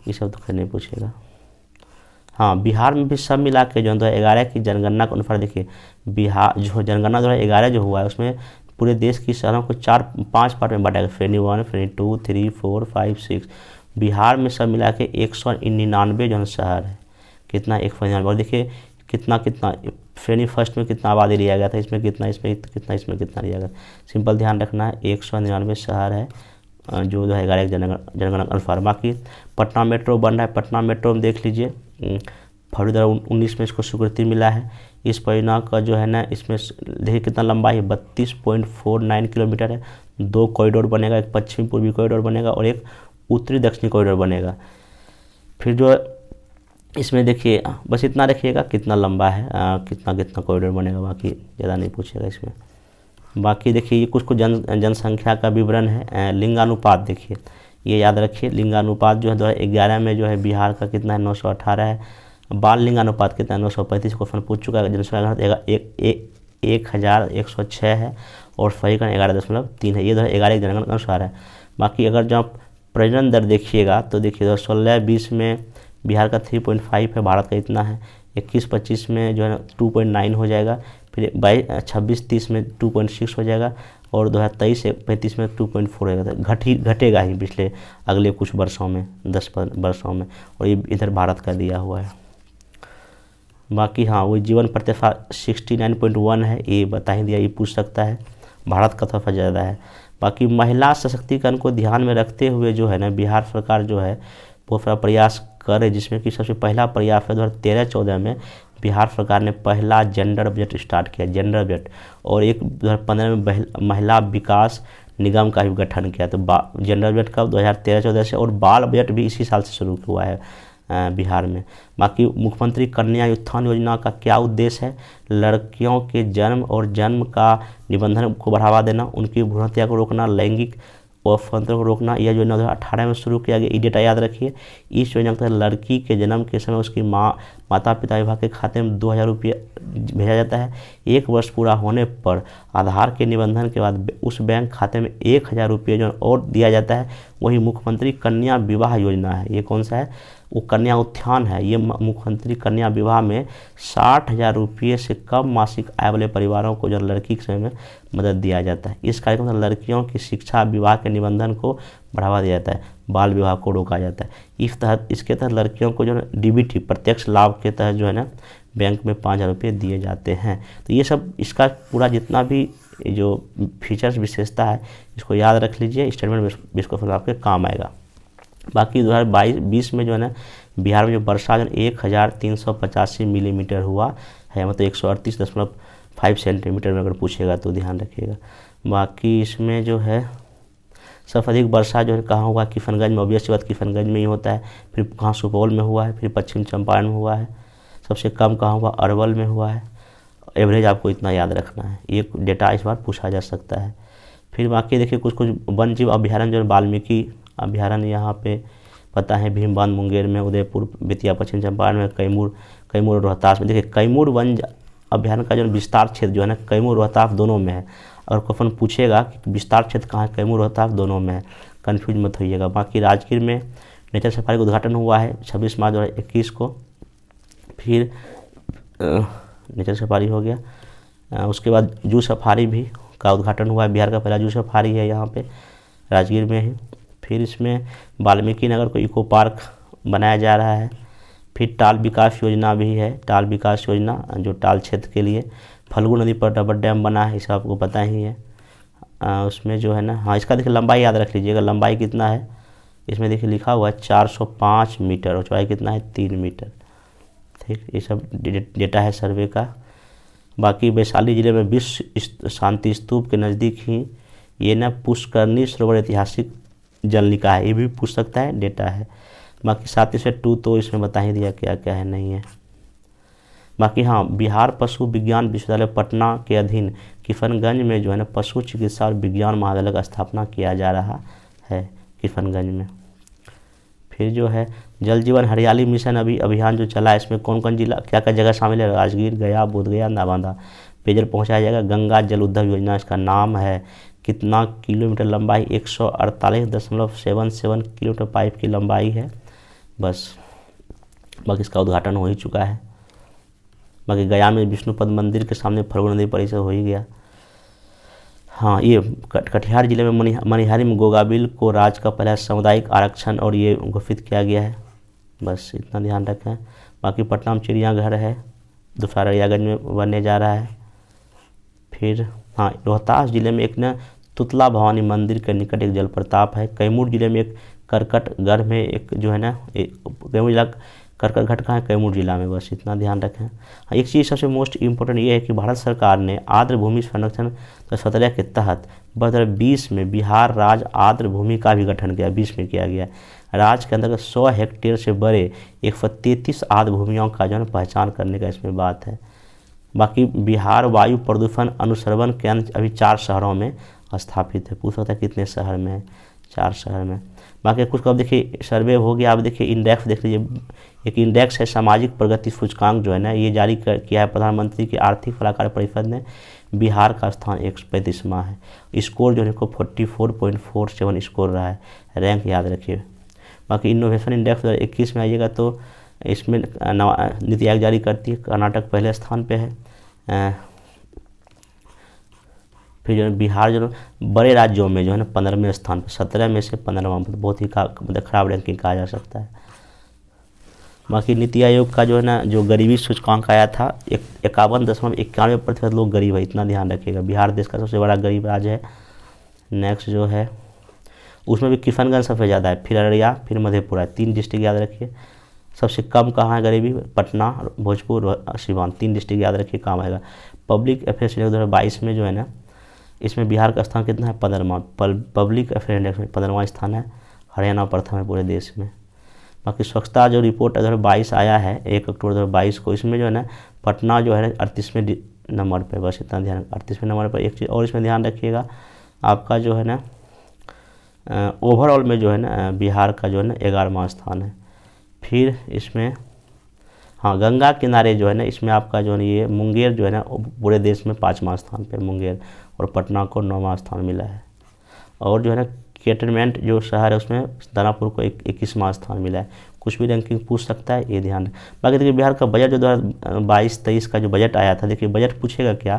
ये सब तो खैर नहीं पूछेगा। हाँ, बिहार में भी सब मिला के जो 2011 की जनगणना के अनुसार देखिए, बिहार जो जनगणना 2011 जो हुआ है उसमें पूरे देश की शहरों को 4-5 पार्ट में बांटा गया, श्रेणी 1, श्रेणी 2, 3, 4, 5, 6। बिहार में सब मिला के 199 जो शहर है। कितना 199, और देखिए कितना श्रेणी फर्स्ट में कितना आबादी लिया गया था, इसमें कितना, इसमें कितना, इसमें कितना लिया गया। सिंपल ध्यान रखना है, 199 शहर है जो 2011 जनगणना के अनुसार। बाकी पटना मेट्रो बन रहा है, पटना मेट्रो में देख लीजिए फरवरी 2019 में इसको स्वीकृति मिला है। इस परियोजना का जो है ना इसमें देखिए कितना लंबाई है, 32.49 किलोमीटर है। 2 कॉरिडोर बनेगा, एक पश्चिमी पूर्वी कॉरिडोर बनेगा और एक उत्तरी दक्षिणी कॉरिडोर बनेगा। फिर जो इसमें देखिए बस इतना रखिएगा कितना लंबा है, कितना कॉरिडोर बनेगा, बाकी ज़्यादा नहीं पूछेगा इसमें। बाकी देखिए ये कुछ जनसंख्या का विवरण है। लिंगानुपात देखिए, ये याद रखिए, लिंगानुपात जो है 2011 में जो है बिहार का कितना है, 918 है। बाल लिंगानुपात कितना है, 935 क्वेश्चन पूछ चुका है। जनसंख्या 1106 है, और सहीकरण 11.3 है। ये 2011 की जनगणना के अनुसार है। बाकी अगर जो आप प्रजनन दर देखिएगा तो देखिए 2016-20 में बिहार का 3.5 है, भारत का इतना है। 21-25 में जो है 2.9 हो जाएगा, फिर 26-30 में 2.6 हो जाएगा, और 2023-35 में 2.4 हो जाएगा। घटेगा ही पिछले अगले कुछ वर्षों में, 10 वर्षों में, और ये इधर भारत का दिया हुआ है। बाकी हाँ, वो जीवन प्रतिशत 69.1 है, ये बता ही दिया, ये पूछ सकता है, भारत का थोड़ा ज़्यादा है। बाकी महिला सशक्तिकरण को ध्यान में रखते हुए जो है ना बिहार सरकार जो है बहुत सारा प्रयास कर रही है, जिसमें कि सबसे पहला प्रयास है 2013-14 में बिहार सरकार ने पहला जेंडर बजट स्टार्ट किया, जेंडर बजट। और एक 2015 में महिला विकास निगम का भी गठन किया। तो जेंडर बजट का 2013-14 से, और बाल बजट भी इसी साल से शुरू हुआ है बिहार में। बाकी मुख्यमंत्री कन्या उत्थान योजना का क्या उद्देश्य है, लड़कियों के जन्म और जन्म का निबंधन को बढ़ावा देना, उनकी भ्रूण हत्या को रोकना, लैंगिक अपराधों को रोकना। यह योजना 2018 में शुरू किया गया। ये डेटा याद रखिए। इस योजना के तहत लड़की के जन्म के समय उसकी माता पिता विभाग के खाते में 2000 रुपये भेजा जाता है। 1 वर्ष पूरा होने पर आधार के निबंधन के बाद उस बैंक खाते में 1000 रुपये जो और दिया जाता है। वही मुख्यमंत्री कन्या विवाह योजना है, ये कौन सा है, वो कन्या उत्थान है। ये मुख्यमंत्री कन्या विवाह में 60,000 रुपये से कम मासिक आय वाले परिवारों को जो लड़की के समय में मदद दिया जाता है। इस कार्यक्रम से लड़कियों की शिक्षा, विवाह के निबंधन को बढ़ावा दिया जाता है, बाल विवाह को रोका जाता है। इसके तहत लड़कियों को जो है डीबीटी प्रत्यक्ष लाभ के तहत जो है ना बैंक में 5,000 रुपये दिए जाते हैं। तो ये सब इसका पूरा जितना भी जो फीचर्स विशेषता है इसको याद रख लीजिए, स्टेटमेंट इसको फिर आपके काम आएगा। बाकी 2022 में जो है ना बिहार में जो वर्षा जो 1385 मिलीमीटर हुआ है, मतलब 138.5 सेंटीमीटर में अगर पूछेगा तो ध्यान रखिएगा। बाकी इसमें जो है सबसे अधिक वर्षा जो है कहाँ हुआ, किशनगंज में, ऑब्वियस बात किशनगंज में ही होता है, फिर कहाँ सुपौल में हुआ है, फिर पश्चिम चंपारण में हुआ है। सबसे कम कहाँ हुआ, अरवल में हुआ है। एवरेज आपको इतना याद रखना है, ये डेटा इस बार पूछा जा सकता है। फिर बाकी देखिए कुछ वन जीव अभ्यारण्य जो वाल्मीकि अभ्यारण्य यहाँ पे पता है, भीमबांध मुंगेर में, उदयपुर बेतिया पश्चिम चंपारण में, कैमूर और रोहतास में। देखिए कैमूर वन अभ्यारण्य का जो विस्तार क्षेत्र जो है ना कैमूर रोहतास दोनों में है। अगर क्वेश्चन पूछेगा कि विस्तार क्षेत्र कहाँ है, कैमूर रोहतास दोनों में है, कन्फ्यूज मत होइएगा। बाकी राजगीर में नेचर सफारी का उद्घाटन हुआ है 26 मार्च 2021 को। फिर नेचर सफारी हो गया, उसके बाद जू सफारी भी का उद्घाटन हुआ है, बिहार का पहला जू सफारी है यहाँ पे राजगीर में ही। फिर इसमें वाल्मीकि नगर को इको पार्क बनाया जा रहा है। फिर टाल विकास योजना भी है, टाल विकास योजना जो टाल क्षेत्र के लिए। फल्गु नदी पर डबल डैम बना है, इसे आपको पता ही है। उसमें जो है ना, हाँ इसका देखिए लंबाई याद रख लीजिएगा, लंबाई कितना है इसमें देखिए लिखा हुआ है 405 मीटर और चौड़ाई कितना है 3 मीटर। ठीक, ये सब डेटा है सर्वे का। बाकी वैशाली जिले में विश्व शांति स्तूप के नज़दीक ही ये ना पुष्करणी सरोवर ऐतिहासिक जल निकाय है, ये भी पूछ सकता है, डेटा है। बाकी 7 से 2 तो इसमें बता ही दिया क्या क्या है नहीं है। बाकी हाँ, बिहार पशु विज्ञान विश्वविद्यालय पटना के अधीन किशनगंज में जो है ना पशु चिकित्सा और विज्ञान महाविद्यालय का स्थापना किया जा रहा है किशनगंज में। फिर जो है जल जीवन हरियाली मिशन अभियान जो चला है, इसमें कौन कौन जिला क्या क्या जगह शामिल है, राजगीर, गया, बोधगया, नालंदा पेयजल पहुँचाया जाएगा। गंगा जल उद्धार योजना इसका नाम है। कितना किलोमीटर लंबाई, 148.77 किलोमीटर पाइप की लंबाई है बस। बाकी इसका उद्घाटन हो ही चुका है। बाकी गया में विष्णुपद मंदिर के सामने फल्गु नदी पर इसे हो ही गया। हाँ, ये कटिहार जिले में मनिहारी में गोगाबिल को राज्य का पहला सामुदायिक आरक्षण और ये घोषित किया गया है, बस इतना ध्यान रखें। बाकी पटना में चिड़ियाघर है, दूसरा रैयागंज में बनने जा रहा है। फिर हाँ, रोहतास जिले में एक न तुतला भवानी मंदिर के निकट एक जलप्रपात है। कैमूर जिले में एक करकटगढ़ में एक जो है ना, कैमूर जिला करकट घाट कहाँ है, कैमूर जिला में, बस इतना ध्यान रखें। हाँ, एक चीज़ सबसे मोस्ट इम्पोर्टेंट ये है कि भारत सरकार ने आर्द्र भूमि संरक्षण 2017 के तहत 2020 में बिहार राज्य आर्द्र भूमि का भी गठन किया, 20 में किया गया। राज्य के अंतर्गत 100 हेक्टेयर से बड़े 133 आर्द्र भूमियों का जो है पहचान करने का इसमें बात है। बाकी बिहार वायु प्रदूषण अनुश्रवण केंद्र अभी 4 शहरों में स्थापित है। पूछ सकता है कितने शहर में है, 4 शहर में। बाकी कुछ अब देखिए सर्वे हो गया। अब देखिए इंडेक्स देख लीजिए, एक इंडेक्स है सामाजिक प्रगति सूचकांक जो है ना, ये जारी किया है प्रधानमंत्री की आर्थिक सलाहकार परिषद ने। बिहार का स्थान 135वां है। स्कोर जो है 44.47 स्कोर रहा है, रैंक याद रखिए। बाकी इनोवेशन इंडेक्स 2021 में आइएगा तो इसमें नीति आयोग जारी करती है, कर्नाटक पहले स्थान पे है। फिर जो है बिहार जो बड़े राज्यों में जो है ना 15वें स्थान पर, 17 में से 15वां, बहुत ही मतलब खराब रैंकिंग कहा जा सकता है। बाकी नीति आयोग का जो है ना जो गरीबी सूचकांक आया था 51.91% लोग गरीब है, इतना ध्यान रखिएगा। बिहार देश का सबसे बड़ा गरीब राज्य है। नेक्स्ट जो है उसमें भी किशनगंज सबसे ज़्यादा है, फिर अररिया, फिर मधेपुरा, 3 डिस्ट्रिक्ट याद रखिए। सबसे कम कहाँ है गरीबी, पटना, भोजपुर, सीवान, 3 डिस्ट्रिक्ट याद रखिए, काम आएगा। पब्लिक अफेयर्स 2022 में जो है ना इसमें बिहार का स्थान कितना है, 15वां। पब्लिक अफेयर इंडेक्स में 15वां स्थान है। हरियाणा प्रथम है पूरे देश में। बाकी स्वच्छता जो रिपोर्ट 2022 आया है 1 अक्टूबर 2022 को, इसमें जो है ना पटना जो है 38वें नंबर पे, बस इतना ध्यान, 38वें नंबर पर। एक चीज़ और इसमें ध्यान रखिएगा, आपका जो है ना ओवरऑल में जो है ना बिहार का जो है ना 11वां स्थान है। फिर इसमें हाँ, गंगा किनारे जो है ना इसमें आपका जो है ये मुंगेर जो है ना पूरे देश में 5वां स्थान पे मुंगेर, और पटना को 9वां स्थान मिला है। और जो है ना कैंटनमेंट जो शहर है उसमें दानापुर को 21वां स्थान मिला है। कुछ भी रैंकिंग पूछ सकता है, ये ध्यान है। बाकी देखिए बिहार का बजट जो 2022-23 का जो बजट आया था, देखिए बजट पूछेगा क्या,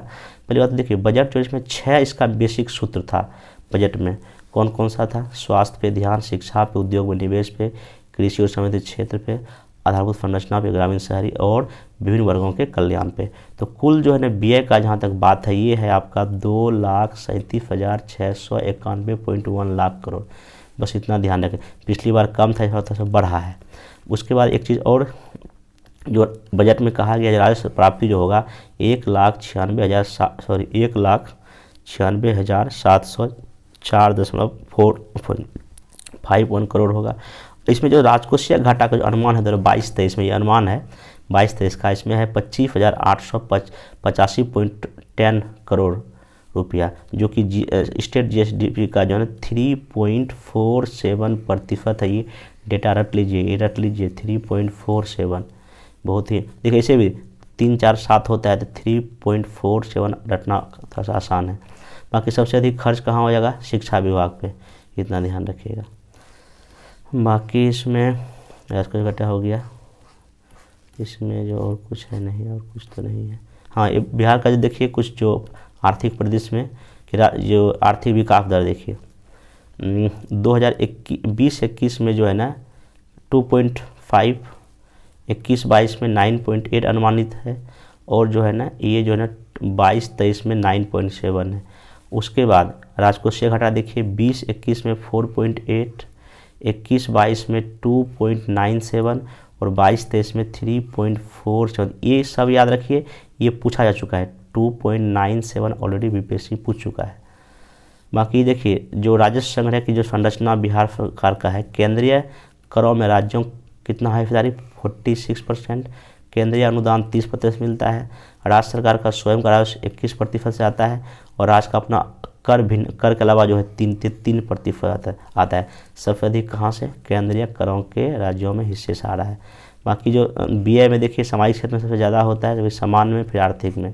पहली बात देखिए बजट जो इसमें 6 इसका बेसिक सूत्र था बजट में। कौन कौन सा था? स्वास्थ्य पे ध्यान, शिक्षा पे, उद्योग में निवेश पे, कृषि और संबंधित क्षेत्र पे, आधारभूत संरचना पे, ग्रामीण शहरी और विभिन्न वर्गों के कल्याण पे। तो कुल जो है ना व्यय का जहाँ तक बात है ये है आपका 2,37,691.1 लाख करोड़। बस इतना ध्यान रखें, पिछली बार कम था, थोड़ा सा बढ़ा है। उसके बाद एक चीज़ और जो बजट में कहा गया, राजस्व प्राप्ति जो होगा 1,96,704.51 करोड़ होगा। इसमें जो राजकोषीय घाटा का जो अनुमान है 2022-23 में, ये अनुमान है 22-23 का, इसमें है 25,885.10 करोड़ रुपया, जो कि स्टेट जीएसडीपी का जो है 3.47% है। ये डेटा रट लीजिए, ये रट लीजिए 3.47। बहुत ही देखिए, इसे भी 3, 4, 7 होता है तो 3.47 रटना थोड़ा सा आसान है। बाकी सबसे अधिक खर्च कहाँ हो जाएगा? शिक्षा विभाग पे, इतना ध्यान रखिएगा। बाकी इसमें राजकोषीय घाटा हो गया, इसमें जो और कुछ है नहीं, और कुछ तो नहीं है। हाँ, ये बिहार का जो देखिए कुछ जो आर्थिक परिदृश्य में जो आर्थिक विकास दर देखिए 2020-21 में जो है ना 2.5, 21-22 में 9.8 अनुमानित है, और जो है ना ये जो है ना 22-23 में 9.7 है। उसके बाद राजकोषीय घाटा देखिए 20-21 में 4.8, 21-22 में 2.97 और 22-23 में 3.47। ये सब याद रखिए, ये पूछा जा चुका है। 2.97 ऑलरेडी बीपीएससी पूछ चुका है। बाकी देखिए जो राजस्व संग्रह की जो संरचना बिहार सरकार का है, केंद्रीय करों में राज्यों कितना है हिस्सेदारी? 46%। केंद्रीय अनुदान 30% मिलता है। राज्य सरकार का स्वयं का राजस्व 21% से आता है, और राज्य का अपना कर के अलावा जो है 3% आता है। सबसे अधिक कहाँ से? केंद्रीय करों के राज्यों में हिस्से से आ रहा है। बाकी जो व्यय में देखिए सामाजिक क्षेत्र में सबसे ज़्यादा होता है, जब सामान्य में, फिर आर्थिक में।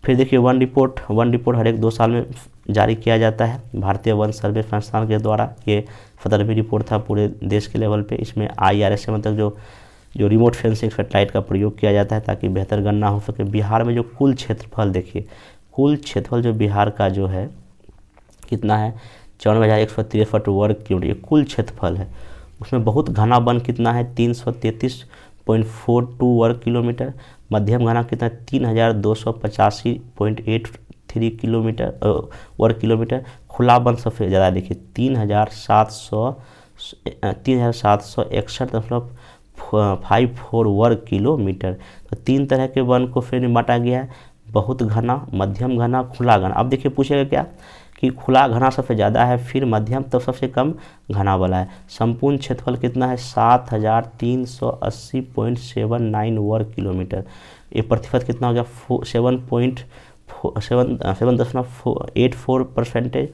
फिर देखिए वन रिपोर्ट हर एक 2 साल में जारी किया जाता है भारतीय वन सर्वे संस्थान के द्वारा। ये 17वीं रिपोर्ट था पूरे देश के लेवल पे। इसमें IRS से मतलब जो रिमोट फेंसिंग सैटेलाइट का प्रयोग किया जाता है ताकि बेहतर गणना हो सके। बिहार में जो कुल क्षेत्रफल देखिए, कुल क्षेत्रफल जो बिहार का जो है कितना है? 54,163 वर्ग किलोमीटर, ये कुल क्षेत्रफल है। उसमें बहुत घना वन कितना है? 333.42 वर्ग किलोमीटर। मध्यम घना कितना? 3,285.83 वर्ग किलोमीटर। खुला वन सबसे ज़्यादा देखिए 3,761.54 वर्ग किलोमीटर। तो 3 तरह के वन को फिर बांटा गया है, बहुत घना, मध्यम घना, खुला घना। अब देखिए पूछेगा क्या कि खुला घना सबसे ज़्यादा है, फिर मध्यम, तो सबसे कम घना वाला है। संपूर्ण क्षेत्रफल कितना है? 7,380.79 वर्ग किलोमीटर। ये प्रतिशत कितना हो गया? 7.84%।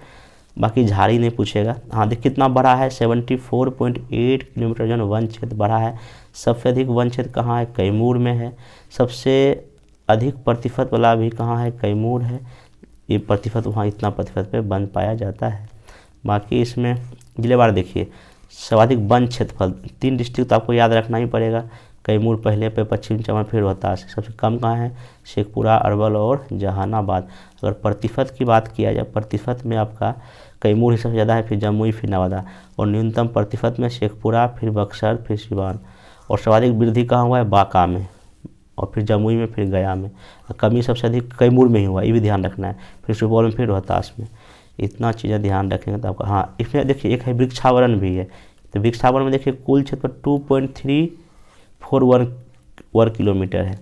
बाकी झाड़ी नहीं पूछेगा। हाँ देख कितना बड़ा है? 74.8 किलोमीटर जो वन क्षेत्र बढ़ा है। सबसे अधिक वन क्षेत्र कहाँ है? कैमूर में है। सबसे अधिक प्रतिशत वाला भी कहाँ है? कैमूर है। ये प्रतिशत वहाँ इतना प्रतिशत पे वन पाया जाता है। बाकी इसमें जिलेवार देखिए सर्वाधिक वन क्षेत्रफल 3 डिस्ट्रिक्ट तो आपको याद रखना ही पड़ेगा। कैमूर पहले पे, पश्चिम चंपारण, फिर रोहतास। सबसे कम कहाँ है? शेखपुरा, अरवल और जहानाबाद। अगर प्रतिशत की बात किया जाए, प्रतिशत में आपका कैमूर ही सबसे ज़्यादा है, फिर जमुई, फिर नवादा। और न्यूनतम प्रतिशत में शेखपुरा, फिर बक्सर, फिर सिवान। और सर्वाधिक वृद्धि कहाँ हुआ है? बांका में, और फिर जमुई में, फिर गया में। कमी सबसे अधिक कैमूर में ही हुआ, ये भी ध्यान रखना है। फिर सुपौल में, फिर रोहतास में। इतना चीज़ें ध्यान रखेंगे तो आपका। हाँ इसमें देखिए एक है वृक्षावरण भी है। तो वृक्षावरण में देखिए कुल क्षेत्र 2.34 वर्ग किलोमीटर है।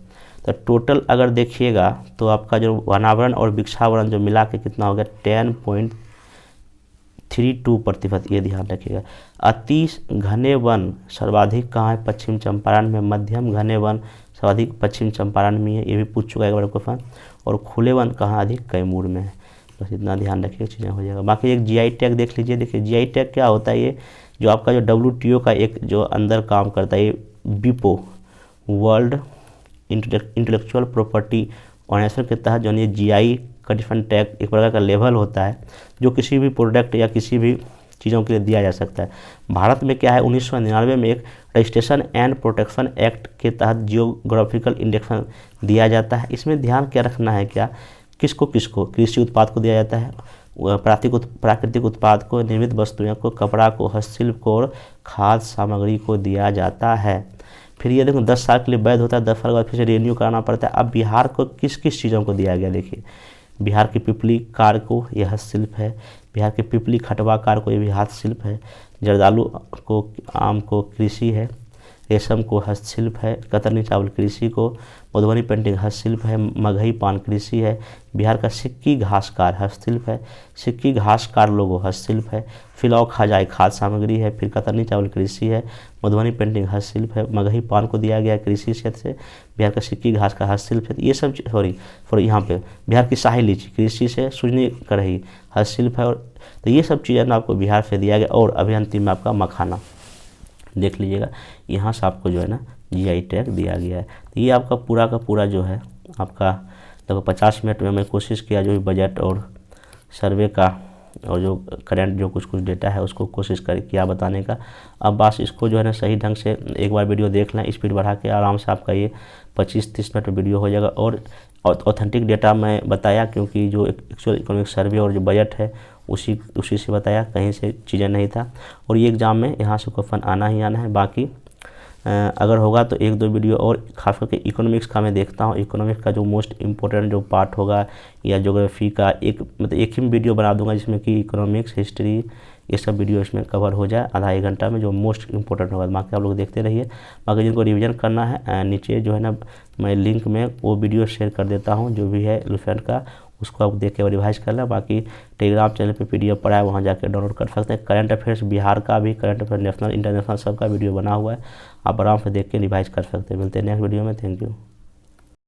तो टोटल अगर देखिएगा तो आपका जो वनावरण और वृक्षावरण जो मिला के कितना हो गया? 10.32%। ये ध्यान रखिएगा। अति घने वन सर्वाधिक कहाँ है? पश्चिम चंपारण में। मध्यम घने वन सर्वाधिक पश्चिम चंपारण में है, ये भी पूछ चुका है एक बार क्वेश्चन। और खुले वन कहाँ अधिक? कैमूर में है। बस इतना ध्यान रखिए, चीज़ें हो जाएगा। बाकी एक GI टैग देख लीजिए। देखिए GI टैग क्या होता है? ये जो आपका जो WTO का एक जो अंदर काम करता है, ये WIPO world intellectual property organisation के तहत जो ये GI का डिफरेंट टैग, एक प्रकार का लेवल होता है जो किसी भी प्रोडक्ट या किसी भी चीज़ों के लिए दिया जा सकता है। भारत में क्या है, 1999 में एक रजिस्ट्रेशन एंड प्रोटेक्शन एक्ट के तहत जियोग्राफिकल इंडेक्सन दिया जाता है। इसमें ध्यान क्या रखना है, क्या किसको कृषि उत्पाद को दिया जाता है, प्राकृतिक उत्पाद को, निर्मित वस्तुओं को, कपड़ा को, हस्तशिल्प को और खाद्य सामग्री को दिया जाता है। फिर ये देखो 10 साल के लिए वैध होता है, 10 साल के बाद फिर से रिन्यू कराना पड़ता है। अब बिहार को किस किस चीज़ों को दिया गया, देखिए बिहार की पिपली कार को यह हस्तशिल्प है, बिहार के पिपली खटवा कार को ये भी हस्तशिल्प है, जर्दालू को, आम को कृषि है, रेशम को हस्तशिल्प है, कतरनी चावल कृषि को, मधुबनी पेंटिंग हस्तशिल्प है, मगही पान कृषि है, बिहार का सिक्की घास कार हस्तशिल्प है, सिक्की घास कार लोगो हस्तशिल्प है, फिलौ खाजाई खाद्य सामग्री है, फिर कतरनी चावल कृषि है, मधुबनी पेंटिंग हस्तशिल्प है, मगही पान को दिया गया कृषि क्षेत्र से, बिहार का सिक्की घास का हस्तशिल्प है। ये सब यहाँ पे बिहार की शाही लीची कृषि से, सुजनी कढ़ी हस्तशिल्प है। और तो ये सब चीज़ें ना आपको बिहार से दिया गया। और अभी अंतिम में आपका मखाना देख लीजिएगा, यहाँ से आपको जो है ना GI टैग दिया गया है। तो ये आपका पूरा का पूरा जो है आपका लगभग 50 मिनट में मैं कोशिश किया जो बजट और सर्वे का और जो करंट जो कुछ डेटा है उसको कोशिश किया बताने का। अब बस इसको जो है ना सही ढंग से एक बार वीडियो देख लें, स्पीड बढ़ा के आराम से आपका ये 25-30 मिनट वीडियो हो जाएगा। और ऑथेंटिक डेटा मैं बताया, क्योंकि जो एक्चुअल इकोनॉमिक सर्वे और जो बजट है उसी से बताया, कहीं से चीज़ें नहीं था। और ये एग्ज़ाम में यहाँ से क्वेश्चन आना ही आना है। बाकी अगर होगा तो 1-2 वीडियो और खास करके इकोनॉमिक्स का मैं देखता हूँ। इकोनॉमिक्स का जो मोस्ट इम्पोर्टेंट जो पार्ट होगा या ज्योग्राफी का एक ही वीडियो बना दूंगा जिसमें कि इकोनॉमिक्स, हिस्ट्री, ये सब वीडियो इसमें कवर हो जाए आधा 1 घंटा में, जो मोस्ट इम्पोर्टेंट होगा। बाकी आप लोग देखते रहिए। बाकी जिनको रिवीजन करना है नीचे जो है ना मैं लिंक में वो वीडियो शेयर कर देता हूँ, जो भी है एलिफेंट का, उसको आप देख के रिवाइज कर लें। बाकी टेलीग्राम चैनल पे PDF पड़ा है, वहाँ जाकर डाउनलोड कर सकते हैं। करंट अफेयर्स बिहार का भी, करंट अफेयर नेशनल इंटरनेशनल सबका वीडियो बना हुआ है, आप आराम से देख के रिवाइज कर सकते हैं। मिलते हैं नेक्स्ट वीडियो में। Thank you.